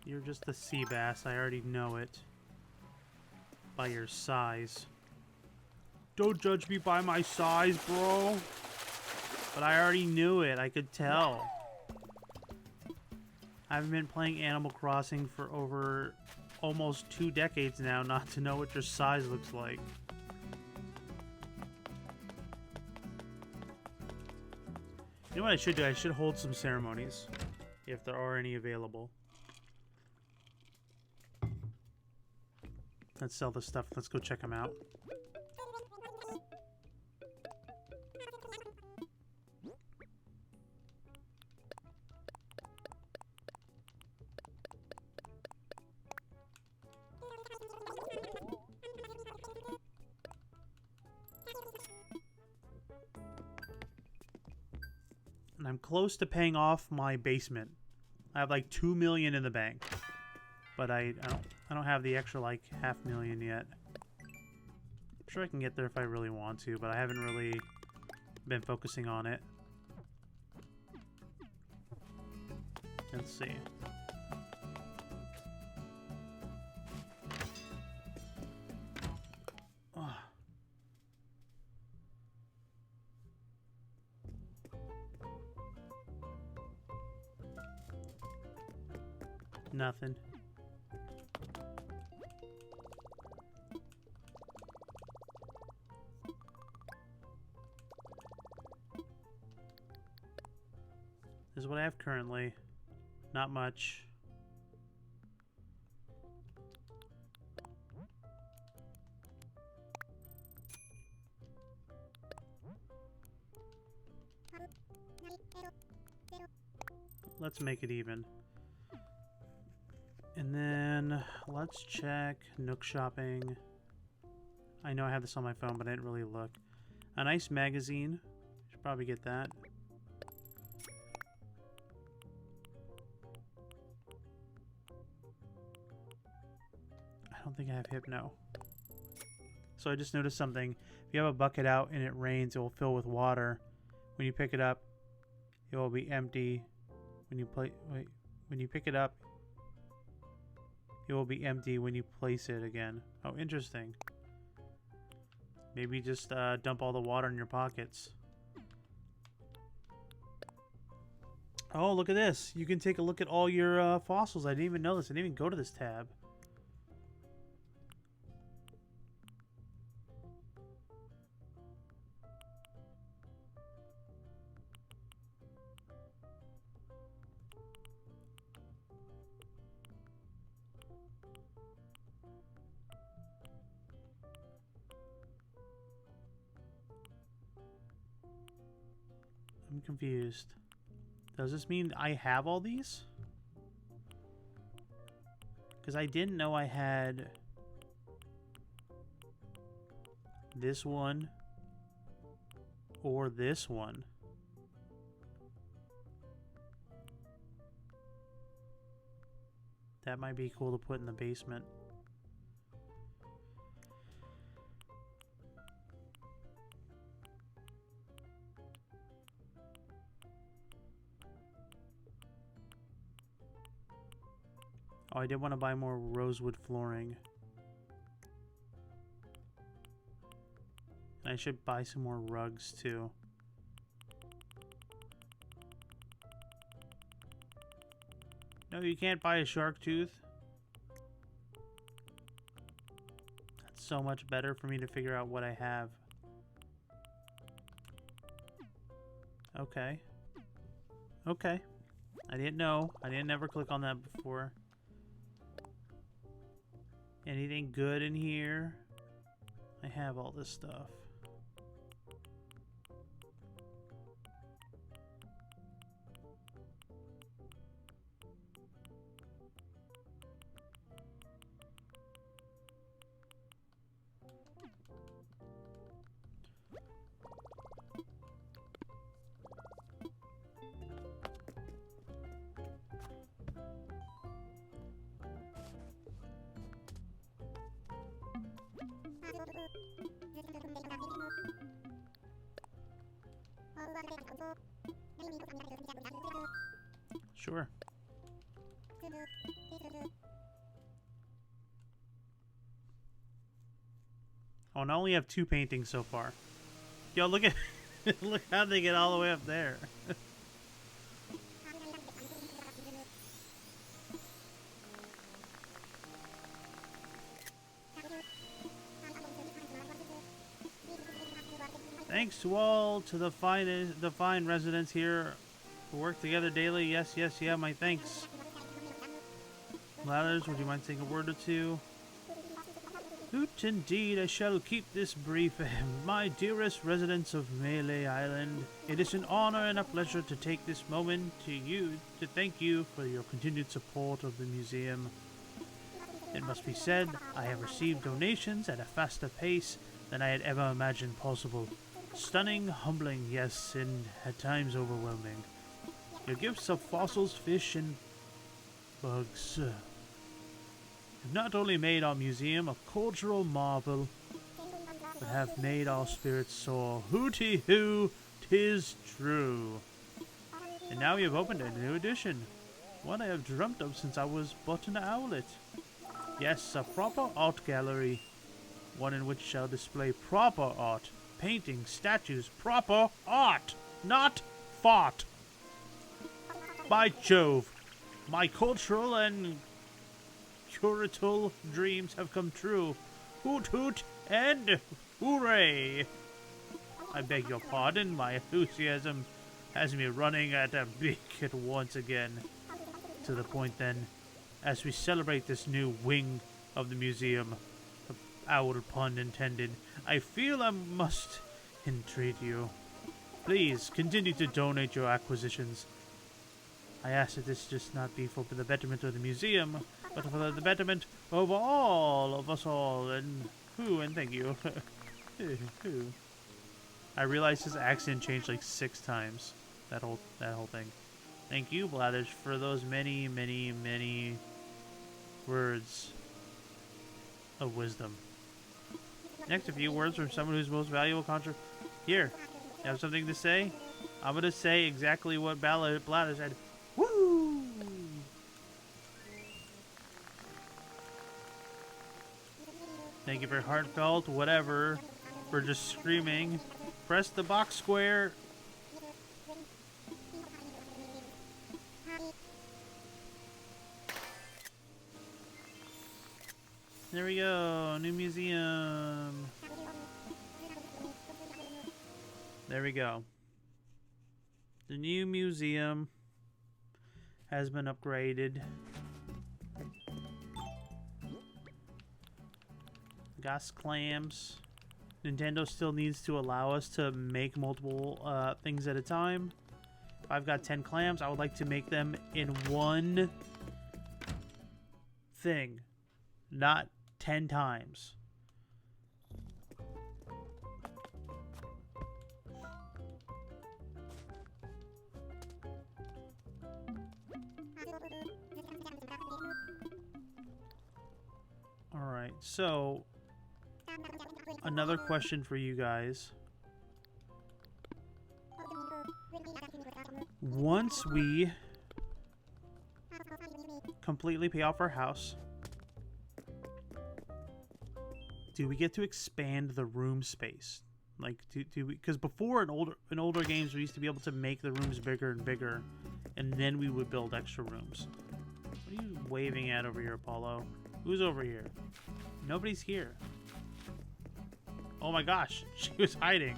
You're just a sea bass, I already know it. By your size. Don't judge me by my size, bro. But I already knew it. I could tell. I've been playing Animal Crossing for over almost 2 decades now not to know what your size looks like. You know what I should do? I should hold some ceremonies, if there are any available. Let's sell this stuff. Let's go check them out. And I'm close to paying off my basement. I have like 2 million in the bank, but I don't have the extra like 500,000 yet. I'm sure I can get there if I really want to, but I haven't really been focusing on it. Let's see. Oh. Nothing. This is what I have currently. Not much. Let's make it even. And then let's check Nook Shopping. I know I have this on my phone, but I didn't really look. A nice magazine. Should probably get that. I don't think I have Hypno. So I just noticed something. If you have a bucket out and it rains, it will fill with water. When you pick it up, it will be empty. When you pick it up, it will be empty when you place it again. Oh, interesting. Maybe just dump all the water in your pockets. Oh, look at this. You can take a look at all your fossils. I didn't even know this. I didn't even go to this tab. I'm confused. Does this mean I have all these? Because I didn't know I had this one or this one. That might be cool to put in the basement. Oh, I did want to buy more rosewood flooring. And I should buy some more rugs too. No, you can't buy a shark tooth. That's so much better for me to figure out what I have. Okay. Okay. I didn't know. I didn't ever click on that before. Anything good in here? I have all this stuff. Sure. Oh, and I only have 2 paintings so far. Yo, look at Look how they get all the way up there. Thanks to all to the fine residents here who work together daily. Yes, yes, yeah, my thanks. Ladders, would you mind saying a word or two? Hoot, indeed, I shall keep this brief. My dearest residents of Melee Island, it is an honor and a pleasure to take this moment to thank you for your continued support of the museum. It must be said, I have received donations at a faster pace than I had ever imagined possible. Stunning, humbling, yes, and at times overwhelming. Your gifts of fossils, fish, and bugs have not only made our museum a cultural marvel, but have made our spirits soar. Hooty hoo, 'tis true. And now we have opened a new edition, one I have dreamt of since I was but an owlet. Yes, a proper art gallery, one in which shall display proper art, paintings, statues, proper art, not fart. By Jove, my cultural and curatorial dreams have come true. Hoot hoot and hooray! I beg your pardon, my enthusiasm has me running at a beat once again. To the point then, as we celebrate this new wing of the museum, owl pun intended, I feel I must entreat you. Please continue to donate your acquisitions. I ask that this just not be for the betterment of the museum, but for the betterment of all of us all. And thank you. I realized his accent changed like 6 times. That whole thing. Thank you, Blathers, for those many, many, many words of wisdom. Next, a few words from someone whose most valuable Here, you have something to say? I'm going to say exactly what Blathers said. Woo! Thank you for heartfelt, whatever, for just screaming. Press the box square. There we go, new museum. There we go. The new museum has been upgraded. Gas clams. Nintendo still needs to allow us to make multiple things at a time. If I've got 10 clams, I would like to make them in one thing, not 10 times. Alright, so another question for you guys. Once we completely pay off our house, do we get to expand the room space? Like, do we? Because before in older games, we used to be able to make the rooms bigger and bigger, and then we would build extra rooms. What are you waving at over here, Apollo? Who's over here? Nobody's here. Oh my gosh, she was hiding.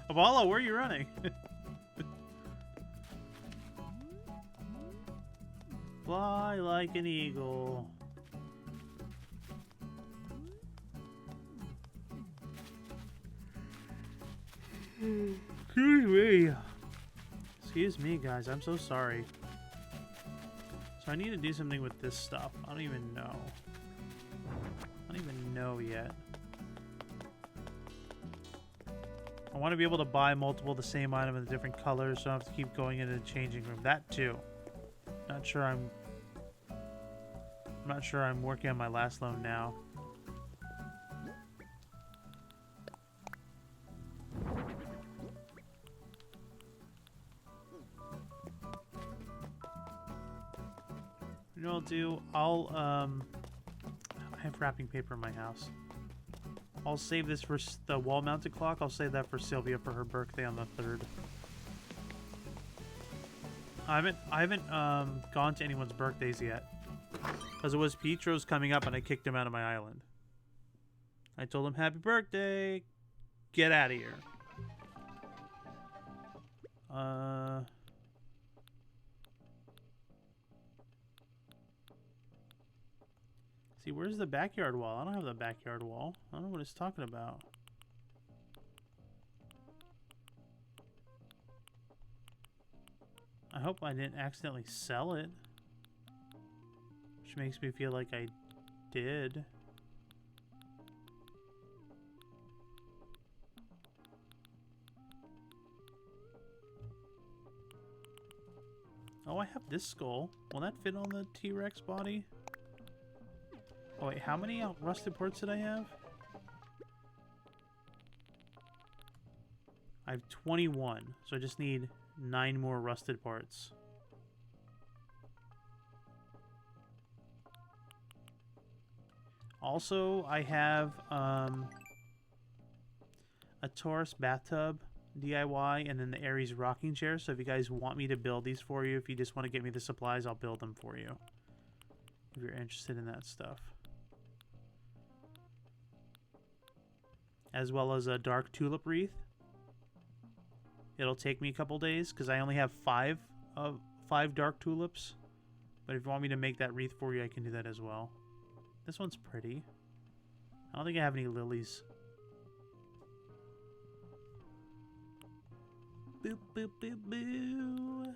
Apollo, where are you running? Fly like an eagle. Excuse me. Excuse me, guys. I'm so sorry. So I need to do something with this stuff. I don't even know. I don't even know yet. I want to be able to buy multiple of the same item in different colors, so I don't have to keep going into the changing room. That too. Not sure I'm not sure I'm working on my last loan now. You know what I'll do? I have wrapping paper in my house. I'll save this for the wall-mounted clock. I'll save that for Sylvia for her birthday on the 3rd. I haven't gone to anyone's birthdays yet. Because it was Pietro's coming up and I kicked him out of my island. I told him, happy birthday! Get out of here. See, where's the backyard wall? I don't have the backyard wall. I don't know what it's talking about. I hope I didn't accidentally sell it. Which makes me feel like I did. Oh, I have this skull. Will that fit on the T-Rex body? Oh wait, how many rusted parts did I have? I have 21, so I just need 9 more rusted parts. Also, I have a Taurus bathtub DIY and then the Ares rocking chair. So if you guys want me to build these for you, if you just want to get me the supplies, I'll build them for you. If you're interested in that stuff. As well as a dark tulip wreath. It'll take me a couple days because I only have 5 dark tulips. But if you want me to make that wreath for you, I can do that as well. This one's pretty. I don't think I have any lilies. Boop, boop, boop, boo.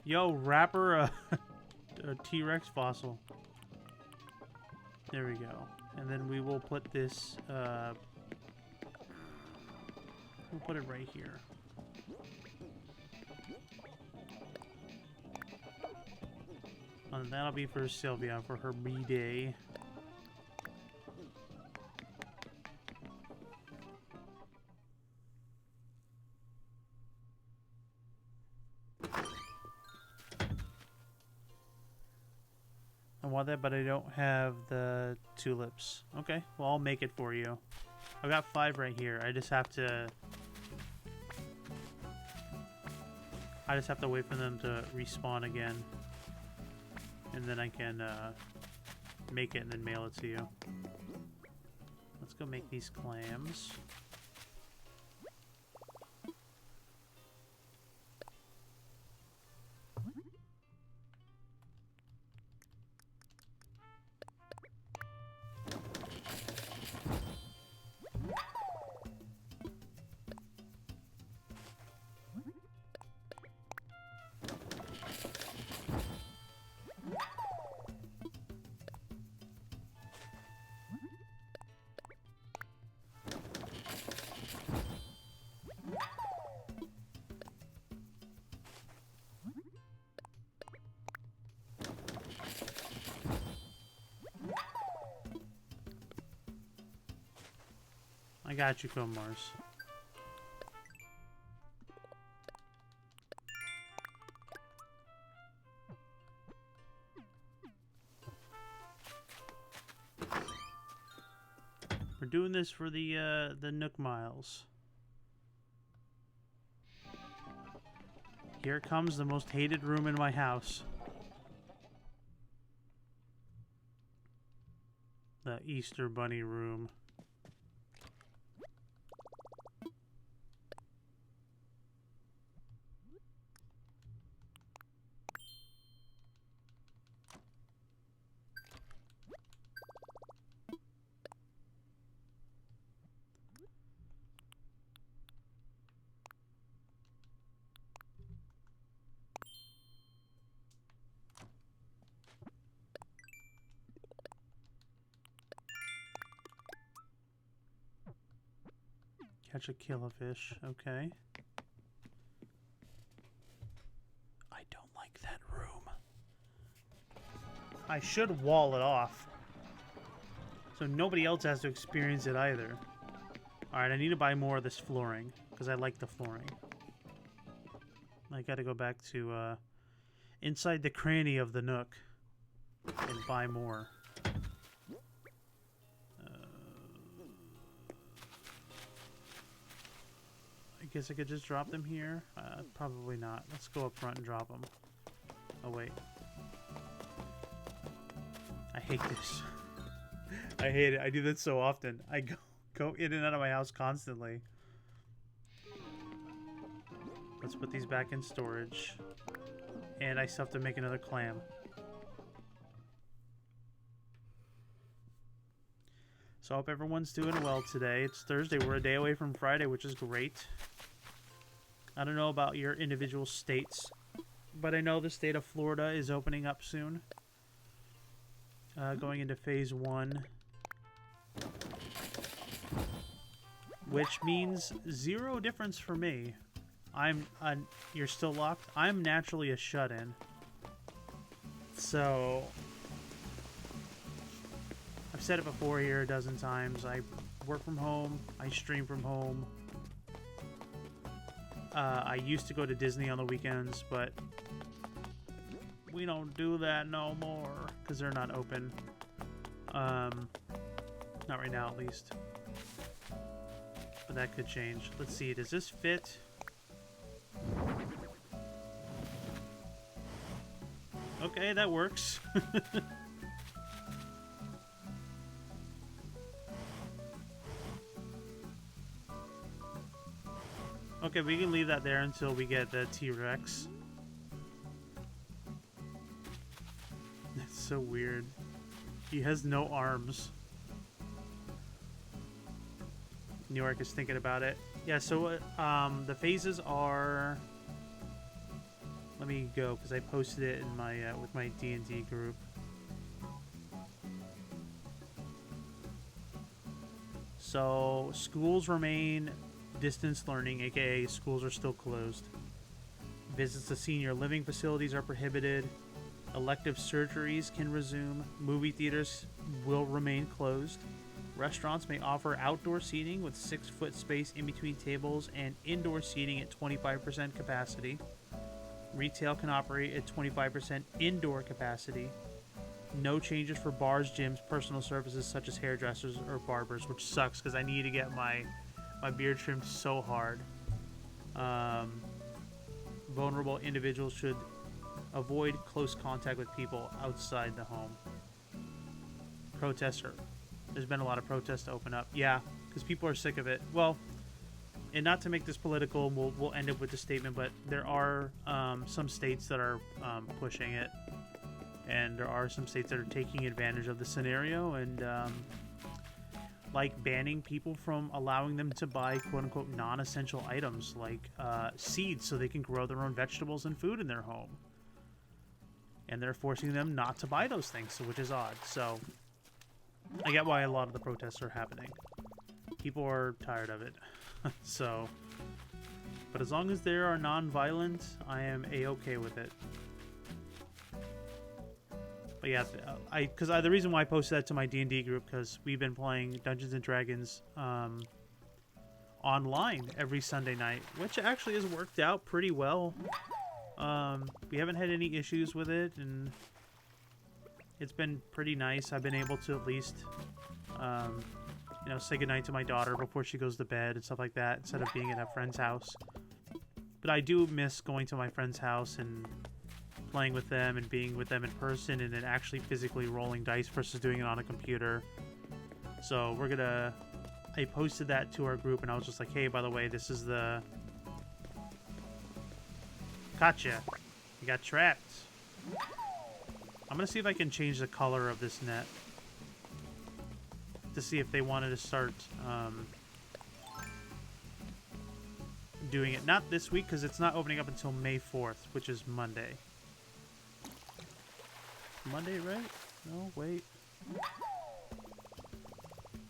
Yo, wrapper a T-Rex fossil. There we go. And then we will put this, we'll put it right here. And that'll be for Sylvia for her B-Day. I want that, but I don't have the tulips. Okay, well, I'll make it for you. I've got 5 right here. I just have to wait for them to respawn again. And then I can make it and then mail it to you. Let's go make these clams. I got you, Comars. We're doing this for the Nook Miles. Here comes the most hated room in my house. The Easter Bunny room. Catch a killifish, okay. I don't like that room. I should wall it off. So nobody else has to experience it either. Alright, I need to buy more of this flooring. because I like the flooring. I gotta go back to inside the cranny of the Nook and buy more. I guess I could just drop them here. Probably not. Let's go up front and drop them. Oh wait. I hate this. I hate it. I do that so often. I go in and out of my house constantly. Let's put these back in storage. And I still have to make another clam. So I hope everyone's doing well today. It's Thursday. We're a day away from Friday, which is great. I don't know about your individual states, but I know the state of Florida is opening up soon. Going into phase 1. Which means 0 difference for me. You're still locked? I'm naturally a shut-in. So, I've said it before here a dozen times. I work from home. I stream from home. I used to go to Disney on the weekends, but we don't do that no more because they're not open. Not right now, at least. But that could change. Let's see. Does this fit? Okay, that works. Okay, we can leave that there until we get the T-Rex. That's so weird. He has no arms. New York is thinking about it. Yeah, so the phases are... Let me go, because I posted it in my with my D&D group. So, schools remain distance learning, aka schools are still closed. Visits to senior living facilities are prohibited. Elective surgeries can resume. Movie theaters will remain closed. Restaurants may offer outdoor seating with 6-foot space in between tables and indoor seating at 25% capacity. Retail can operate at 25% indoor capacity. No changes for bars, gyms, personal services such as hairdressers or barbers, which sucks because I need to get my beard trimmed so hard. Vulnerable individuals should avoid close contact with people outside the home. Protester. There's been a lot of protests to open up. Yeah, because people are sick of it. Well, and not to make this political, we'll end up with the statement, but there are some states that are pushing it. And there are some states that are taking advantage of the scenario and like banning people from allowing them to buy quote-unquote non-essential items like seeds so they can grow their own vegetables and food in their home. And they're forcing them not to buy those things, which is odd. So I get why a lot of the protests are happening. People are tired of it. So, but as long as they are non-violent, I am a-okay with it. But yeah, the reason why I posted that to my D&D group, because we've been playing Dungeons and Dragons online every Sunday night, which actually has worked out pretty well. We haven't had any issues with it, and it's been pretty nice. I've been able to at least, say goodnight to my daughter before she goes to bed and stuff like that, instead of being at a friend's house. But I do miss going to my friend's house and playing with them and being with them in person and then actually physically rolling dice versus doing it on a computer. So I posted that to our group and I was just like, hey, by the way, this is the... Gotcha. You got trapped. I'm going to see if I can change the color of this net to see if they wanted to start doing it. Not this week because it's not opening up until May 4th, which is Monday. Monday, right? No, wait.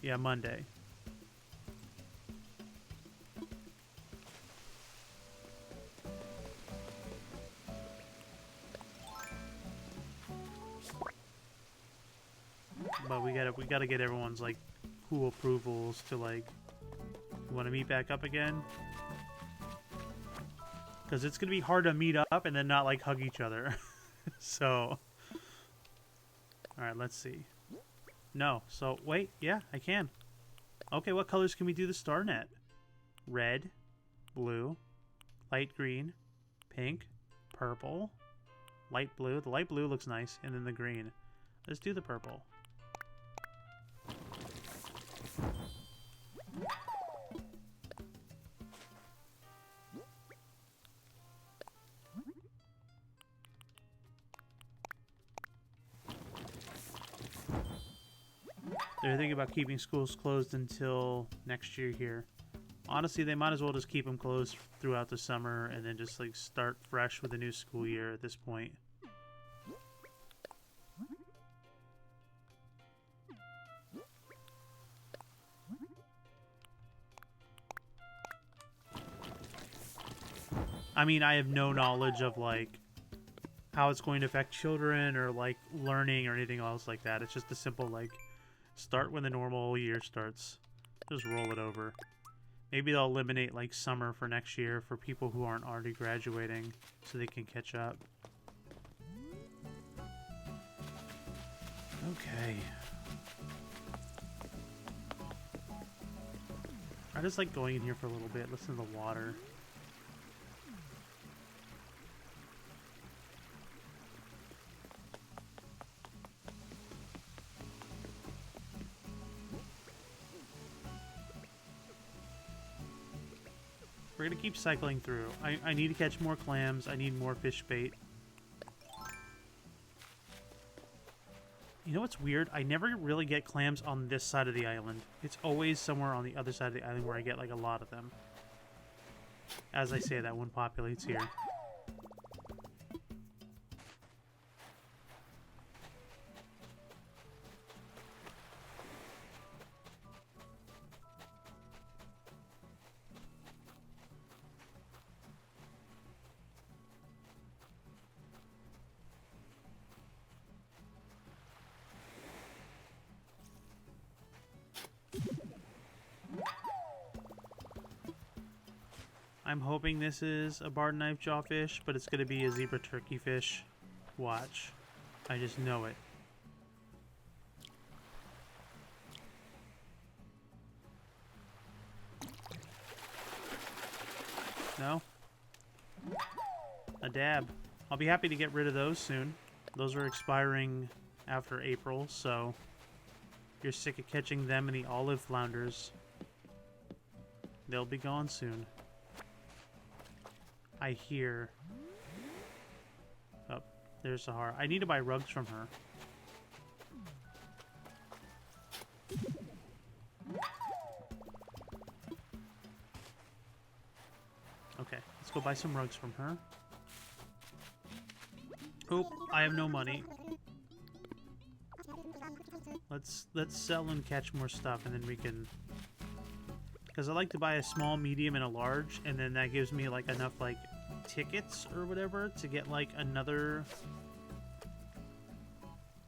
Yeah, Monday. But we gotta get everyone's like cool approvals to like, you want to meet back up again? Because it's going to be hard to meet up and then not, like, hug each other. So, alright, let's see. No, so, wait, yeah, I can. Okay, what colors can we do the star net? Red, blue, light green, pink, purple, light blue. The light blue looks nice, and then the green. Let's do the purple. They're thinking about keeping schools closed until next year here. Honestly, they might as well just keep them closed throughout the summer and then just like start fresh with a new school year at this point. I mean, I have no knowledge of like how it's going to affect children or like learning or anything else like that. It's just a simple like start when the normal year starts. Just roll it over. Maybe they'll eliminate like summer for next year for people who aren't already graduating so they can catch up. Okay. I just like going in here for a little bit, listen to the water. We're gonna keep cycling through. I need to catch more clams. I need more fish bait. You know what's weird? I never really get clams on this side of the island. It's always somewhere on the other side of the island where I get like a lot of them. As I say, that one populates here. I'm hoping this is a barred knife jawfish, but it's going to be a zebra turkey fish. Watch. I just know it. No? A dab. I'll be happy to get rid of those soon. Those are expiring after April, so if you're sick of catching them and the olive flounders, they'll be gone soon. I hear. Oh, there's Sahara. I need to buy rugs from her. Okay, let's go buy some rugs from her. Oop, I have no money. Let's sell and catch more stuff, and then we can. Because I like to buy a small, medium, and a large, and then that gives me like enough like tickets or whatever to get like another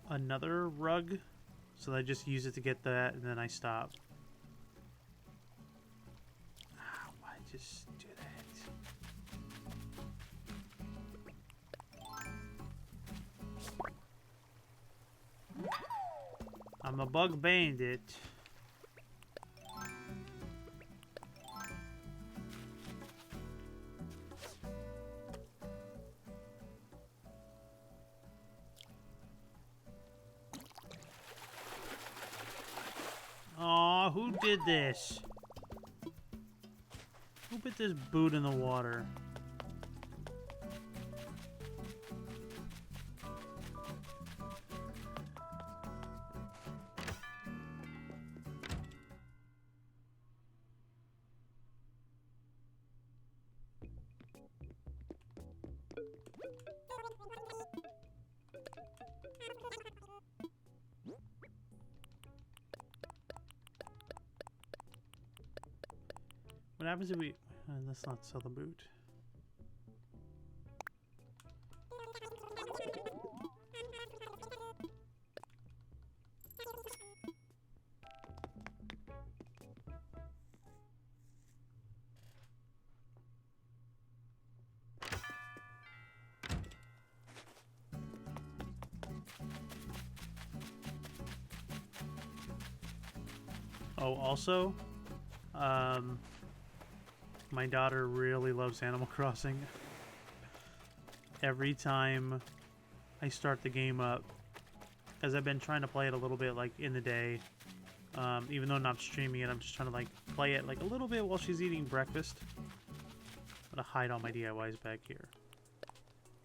rug. So I just use it to get that, and then I stop. Why just do that? I'm a bug bandit. Aw, who did this? Who put this boot in the water? What happens if we... let's not sell the boot. Oh, also, my daughter really loves Animal Crossing. Every time I start the game up, as I've been trying to play it a little bit like in the day, even though I'm not streaming it, I'm just trying to like play it like a little bit while she's eating breakfast. I'm gonna hide all my DIYs back here.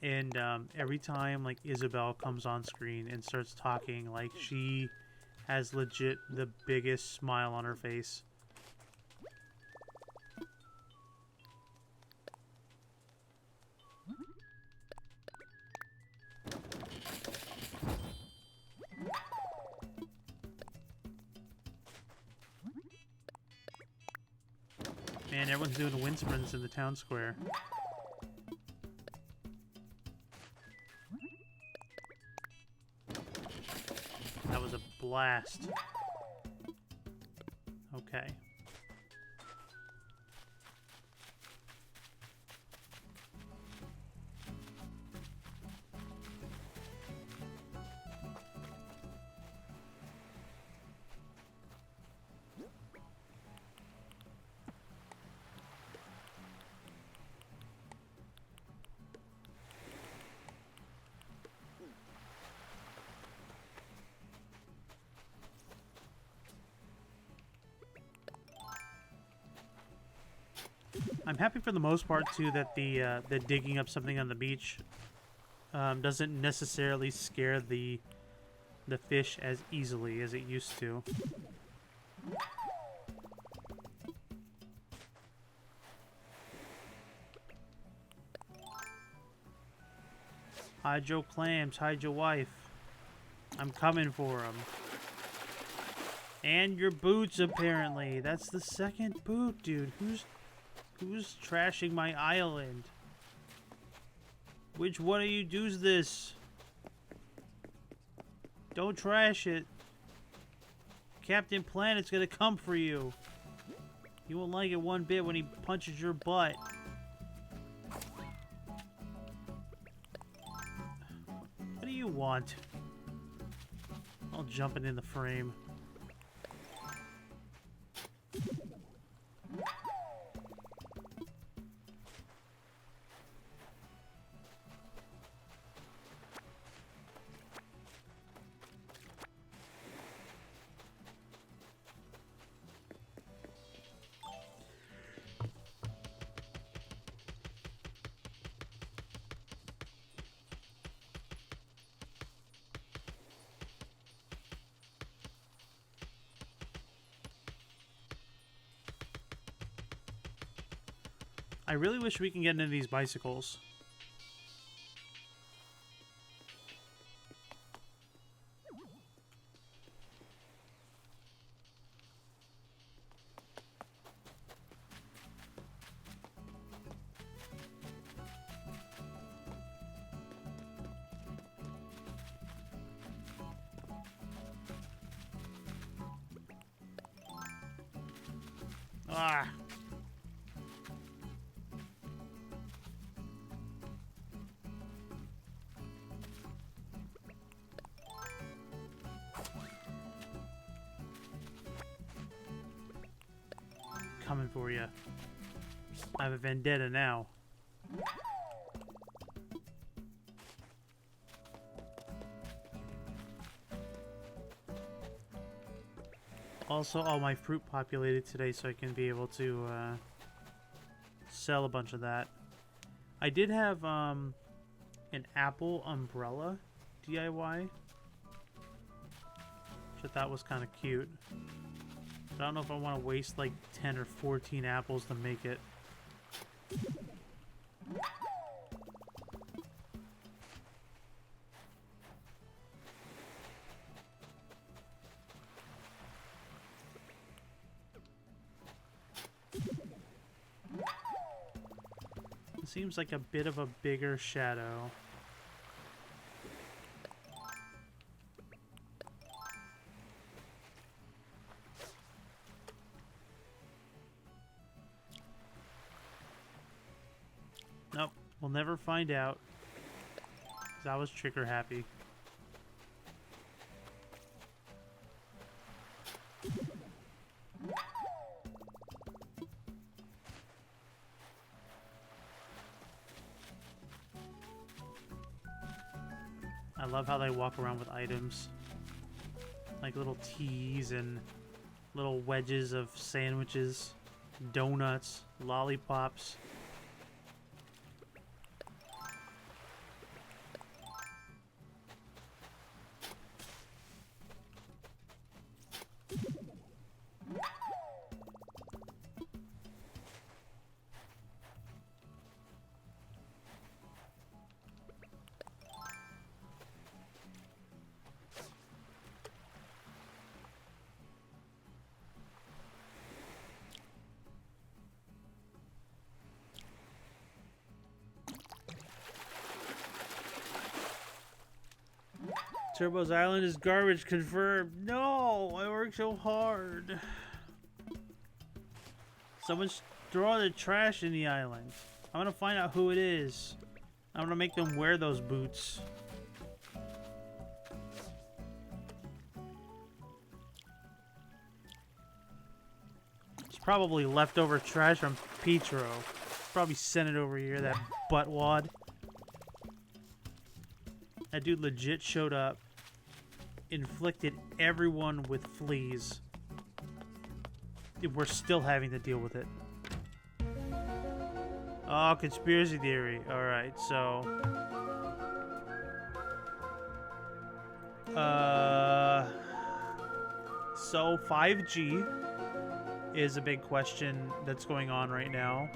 And every time like Isabelle comes on screen and starts talking, like she has legit the biggest smile on her face. Man, everyone's doing wind sprints in the town square. That was a blast. Okay. I'm happy for the most part too that the digging up something on the beach doesn't necessarily scare the fish as easily as it used to. Hide your clams, hide your wife. I'm coming for them. And your boots, apparently. That's the second boot, dude. Who's trashing my island? Which one of you does this? Don't trash it. Captain Planet's gonna come for you. You won't like it one bit when he punches your butt. What do you want? I'll jump it in the frame. I really wish we can get into these bicycles. Ah. Coming for you. I have a vendetta now. Also, all my fruit populated today, so I can be able to sell a bunch of that. I did have an apple umbrella DIY, which I thought was kind of cute. I don't know if I want to waste like 10 or 14 apples to make it. It seems like a bit of a bigger shadow. Nope, we'll never find out. 'Cause I was trigger happy. I love how they walk around with items. Like little teas and little wedges of sandwiches, donuts, lollipops. Turbo's Island is garbage, confirmed. No, I worked so hard. Someone's throwing the trash in the island. I'm gonna find out who it is. I'm gonna make them wear those boots. It's probably leftover trash from Petro. Probably sent it over here, that buttwad. That dude legit showed up, inflicted everyone with fleas. We're still having to deal with it. Oh, conspiracy theory. Alright, so... So 5G is a big question that's going on right now.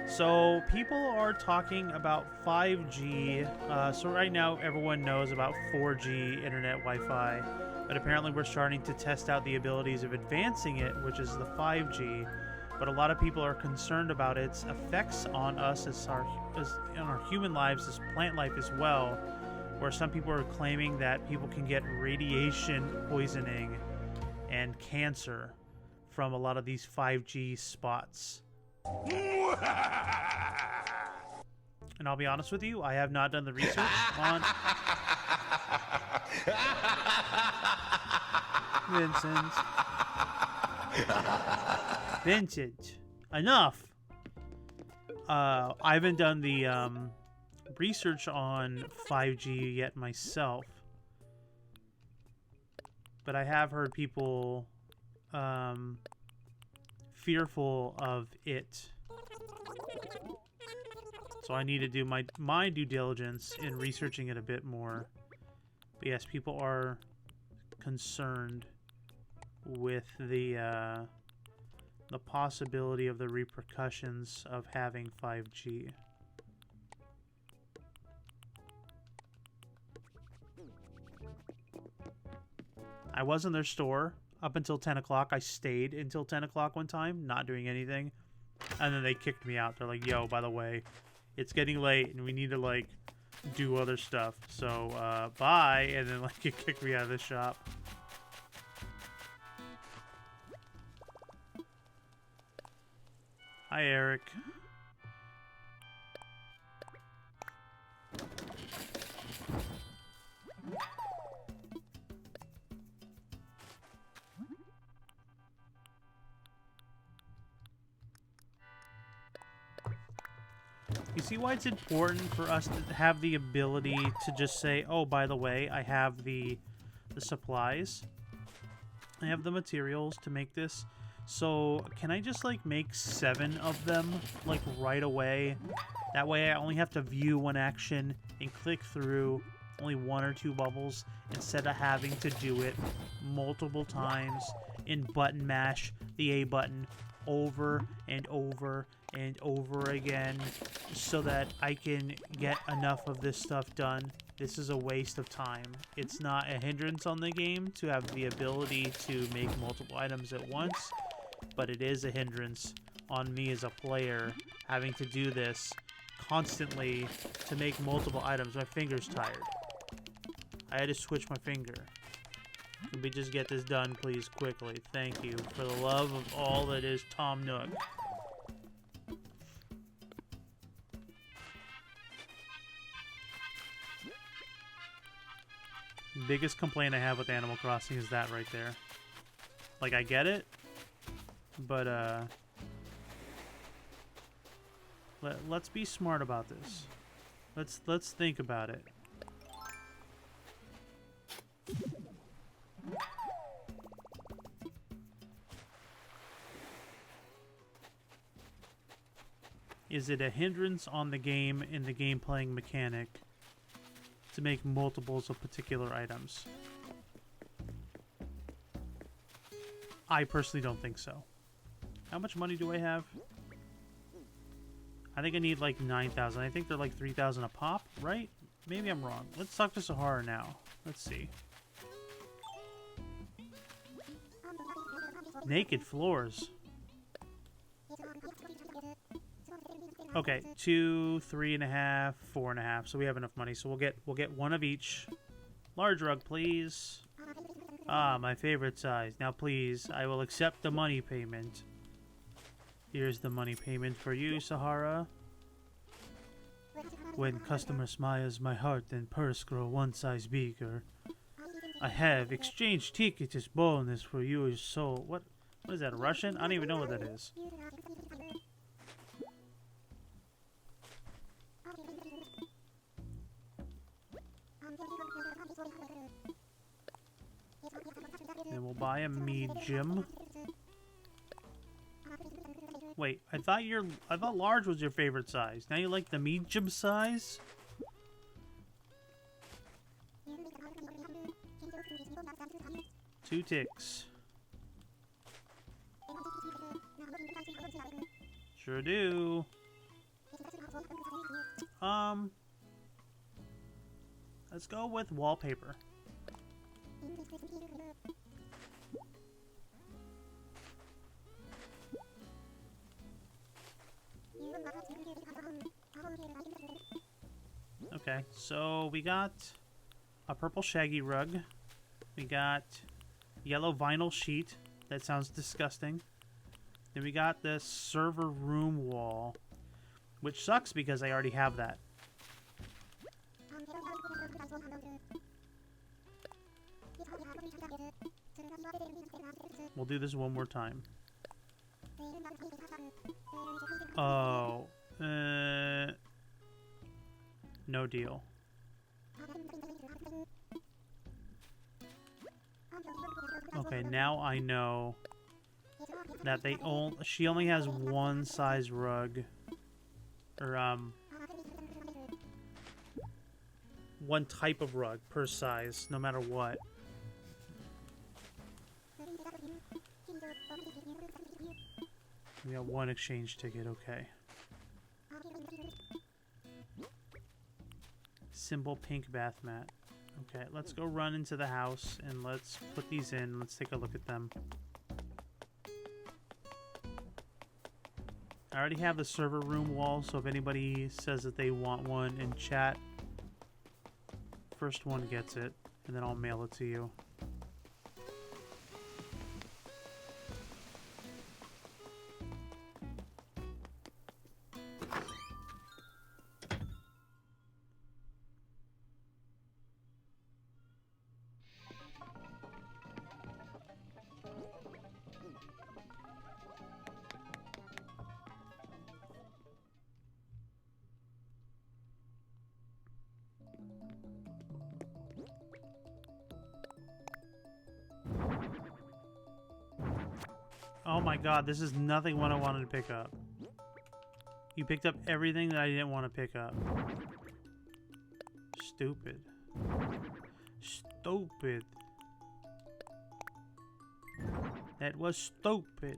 So people are talking about 5G. So right now everyone knows about 4G internet Wi-Fi, but apparently we're starting to test out the abilities of advancing it, which is the 5G. But a lot of people are concerned about its effects on us as in our human lives, as plant life as well, where some people are claiming that people can get radiation poisoning and cancer from a lot of these 5G spots. And I'll be honest with you, I have not done the research on Vincent, enough. I haven't done the research on 5G yet myself, but I have heard people fearful of it. So I need to do my due diligence in researching it a bit more. But yes, people are concerned with the possibility of the repercussions of having 5G. I was in their store up until 10 o'clock. I stayed until 10 o'clock one time, not doing anything. And then they kicked me out. They're like, yo, by the way, it's getting late and we need to, like, do other stuff. So, bye. And then, like, it kicked me out of the shop. Hi, Eric. You see why it's important for us to have the ability to just say, oh, by the way, I have the supplies. I have the materials to make this. So can I just, like, make 7 of them, like, right away? That way I only have to view one action and click through only 1 or 2 bubbles instead of having to do it multiple times and button mash the A button over and over and over again so that I can get enough of this stuff done. This is a waste of time. It's not a hindrance on the game to have the ability to make multiple items at once, but it is a hindrance on me as a player having to do this constantly to make multiple items. My finger's tired. I had to switch my finger. Can we just get this done, please, quickly? Thank you. For the love of all that is Tom Nook. Biggest complaint I have with Animal Crossing is that right there. Like, I get it, but let's be smart about this. Let's think about it. Is it a hindrance on the game in the game playing mechanic to make multiples of particular items? I personally don't think so. How much money do I have? I think I need like 9,000. I think they're like 3,000 a pop, right? Maybe I'm wrong. Let's talk to Sahara now. Let's see. Naked floors. Okay, 2, 3.5, 4.5. So we have enough money. So we'll get one of each. Large rug, please. Ah, my favorite size. Now, please, I will accept the money payment. Here's the money payment for you, Sahara. When customer smiles, my heart and purse grow one size bigger. I have exchange tickets as bonus for your soul. What is that, Russian? I don't even know what that is. And we'll buy a medium. Wait, I thought large was your favorite size. Now you like the medium size? Two ticks. Sure do. Let's go with wallpaper. Okay, so we got a purple shaggy rug. We got yellow vinyl sheet. That sounds disgusting. Then we got the server room wall, which sucks because I already have that. We'll do this one more time. Oh, no deal. Okay, now I know that she only has one size rug, or one type of rug per size, no matter what. We got one exchange ticket, okay. Simple pink bath mat. Okay, let's go run into the house and let's put these in. Let's take a look at them. I already have the server room wall, so if anybody says that they want one in chat, first one gets it, and then I'll mail it to you. Oh my god, this is nothing what I wanted to pick up. You picked up everything that I didn't want to pick up. Stupid. Stupid. That was stupid.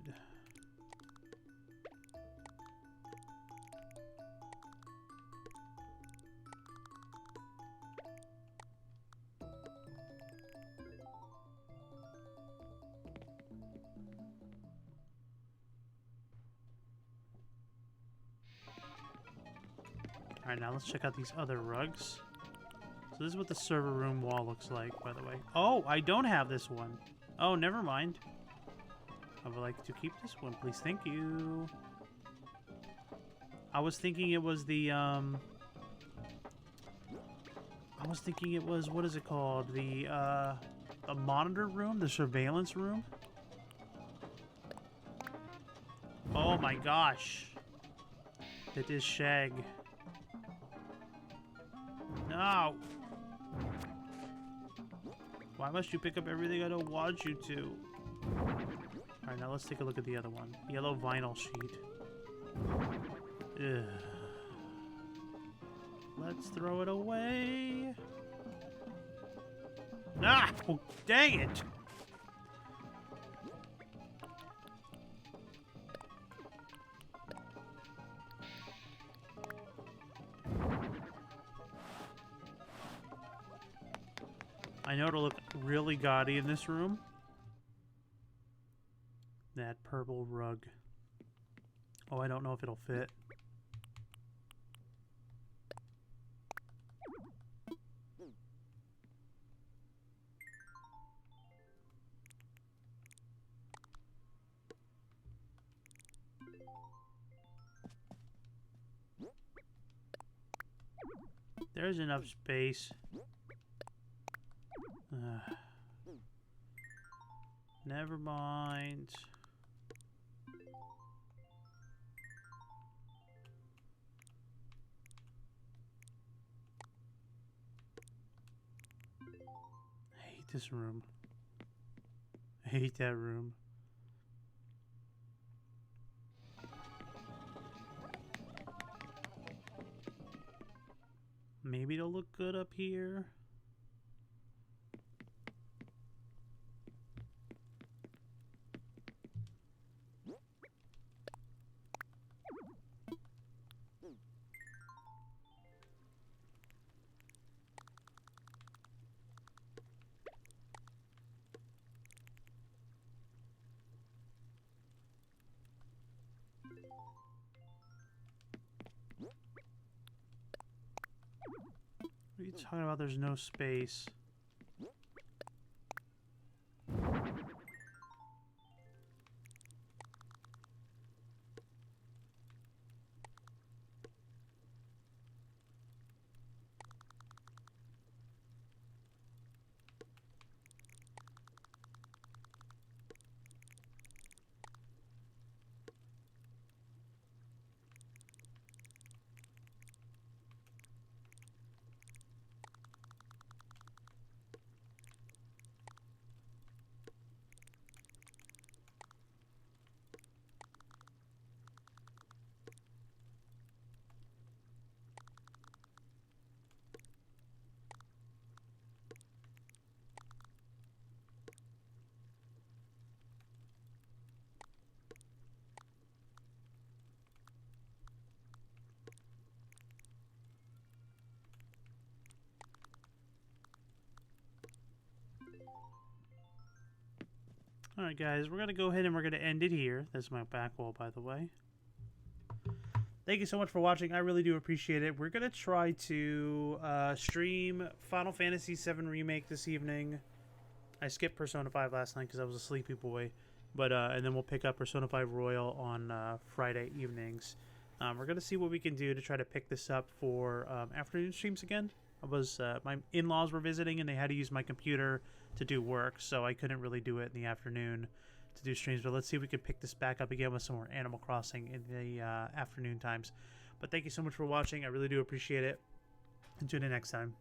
Alright, now let's check out these other rugs. So this is what the server room wall looks like, by the way. Oh, I don't have this one. Oh, never mind. I would like to keep this one, please. Thank you. I was thinking it was the, I was thinking it was, what is it called? The, a monitor room? The surveillance room? Oh my gosh. It is Shag. No! Why must you pick up everything I don't want you to? Alright, now let's take a look at the other one. Yellow vinyl sheet. Ugh. Let's throw it away. Ah! Oh, dang it! I know it'll look really gaudy in this room. That purple rug. Oh, I don't know if it'll fit. There's enough space. Never mind. I hate this room. I hate that room. Maybe it'll look good up here. What are you talking about? There's no space. Alright guys, we're going to go ahead and we're going to end it here. That's my back wall, by the way. Thank you so much for watching. I really do appreciate it. We're going to try to stream Final Fantasy VII Remake this evening. I skipped Persona 5 last night because I was a sleepy boy. But and then we'll pick up Persona 5 Royal on Friday evenings. We're going to see what we can do to try to pick this up for afternoon streams again. My in-laws were visiting and they had to use my computer to do work, so I couldn't really do it in the afternoon to do streams. But let's see if we can pick this back up again with some more Animal Crossing in the afternoon times. But thank you so much for watching. I really do appreciate it. And tune in next time.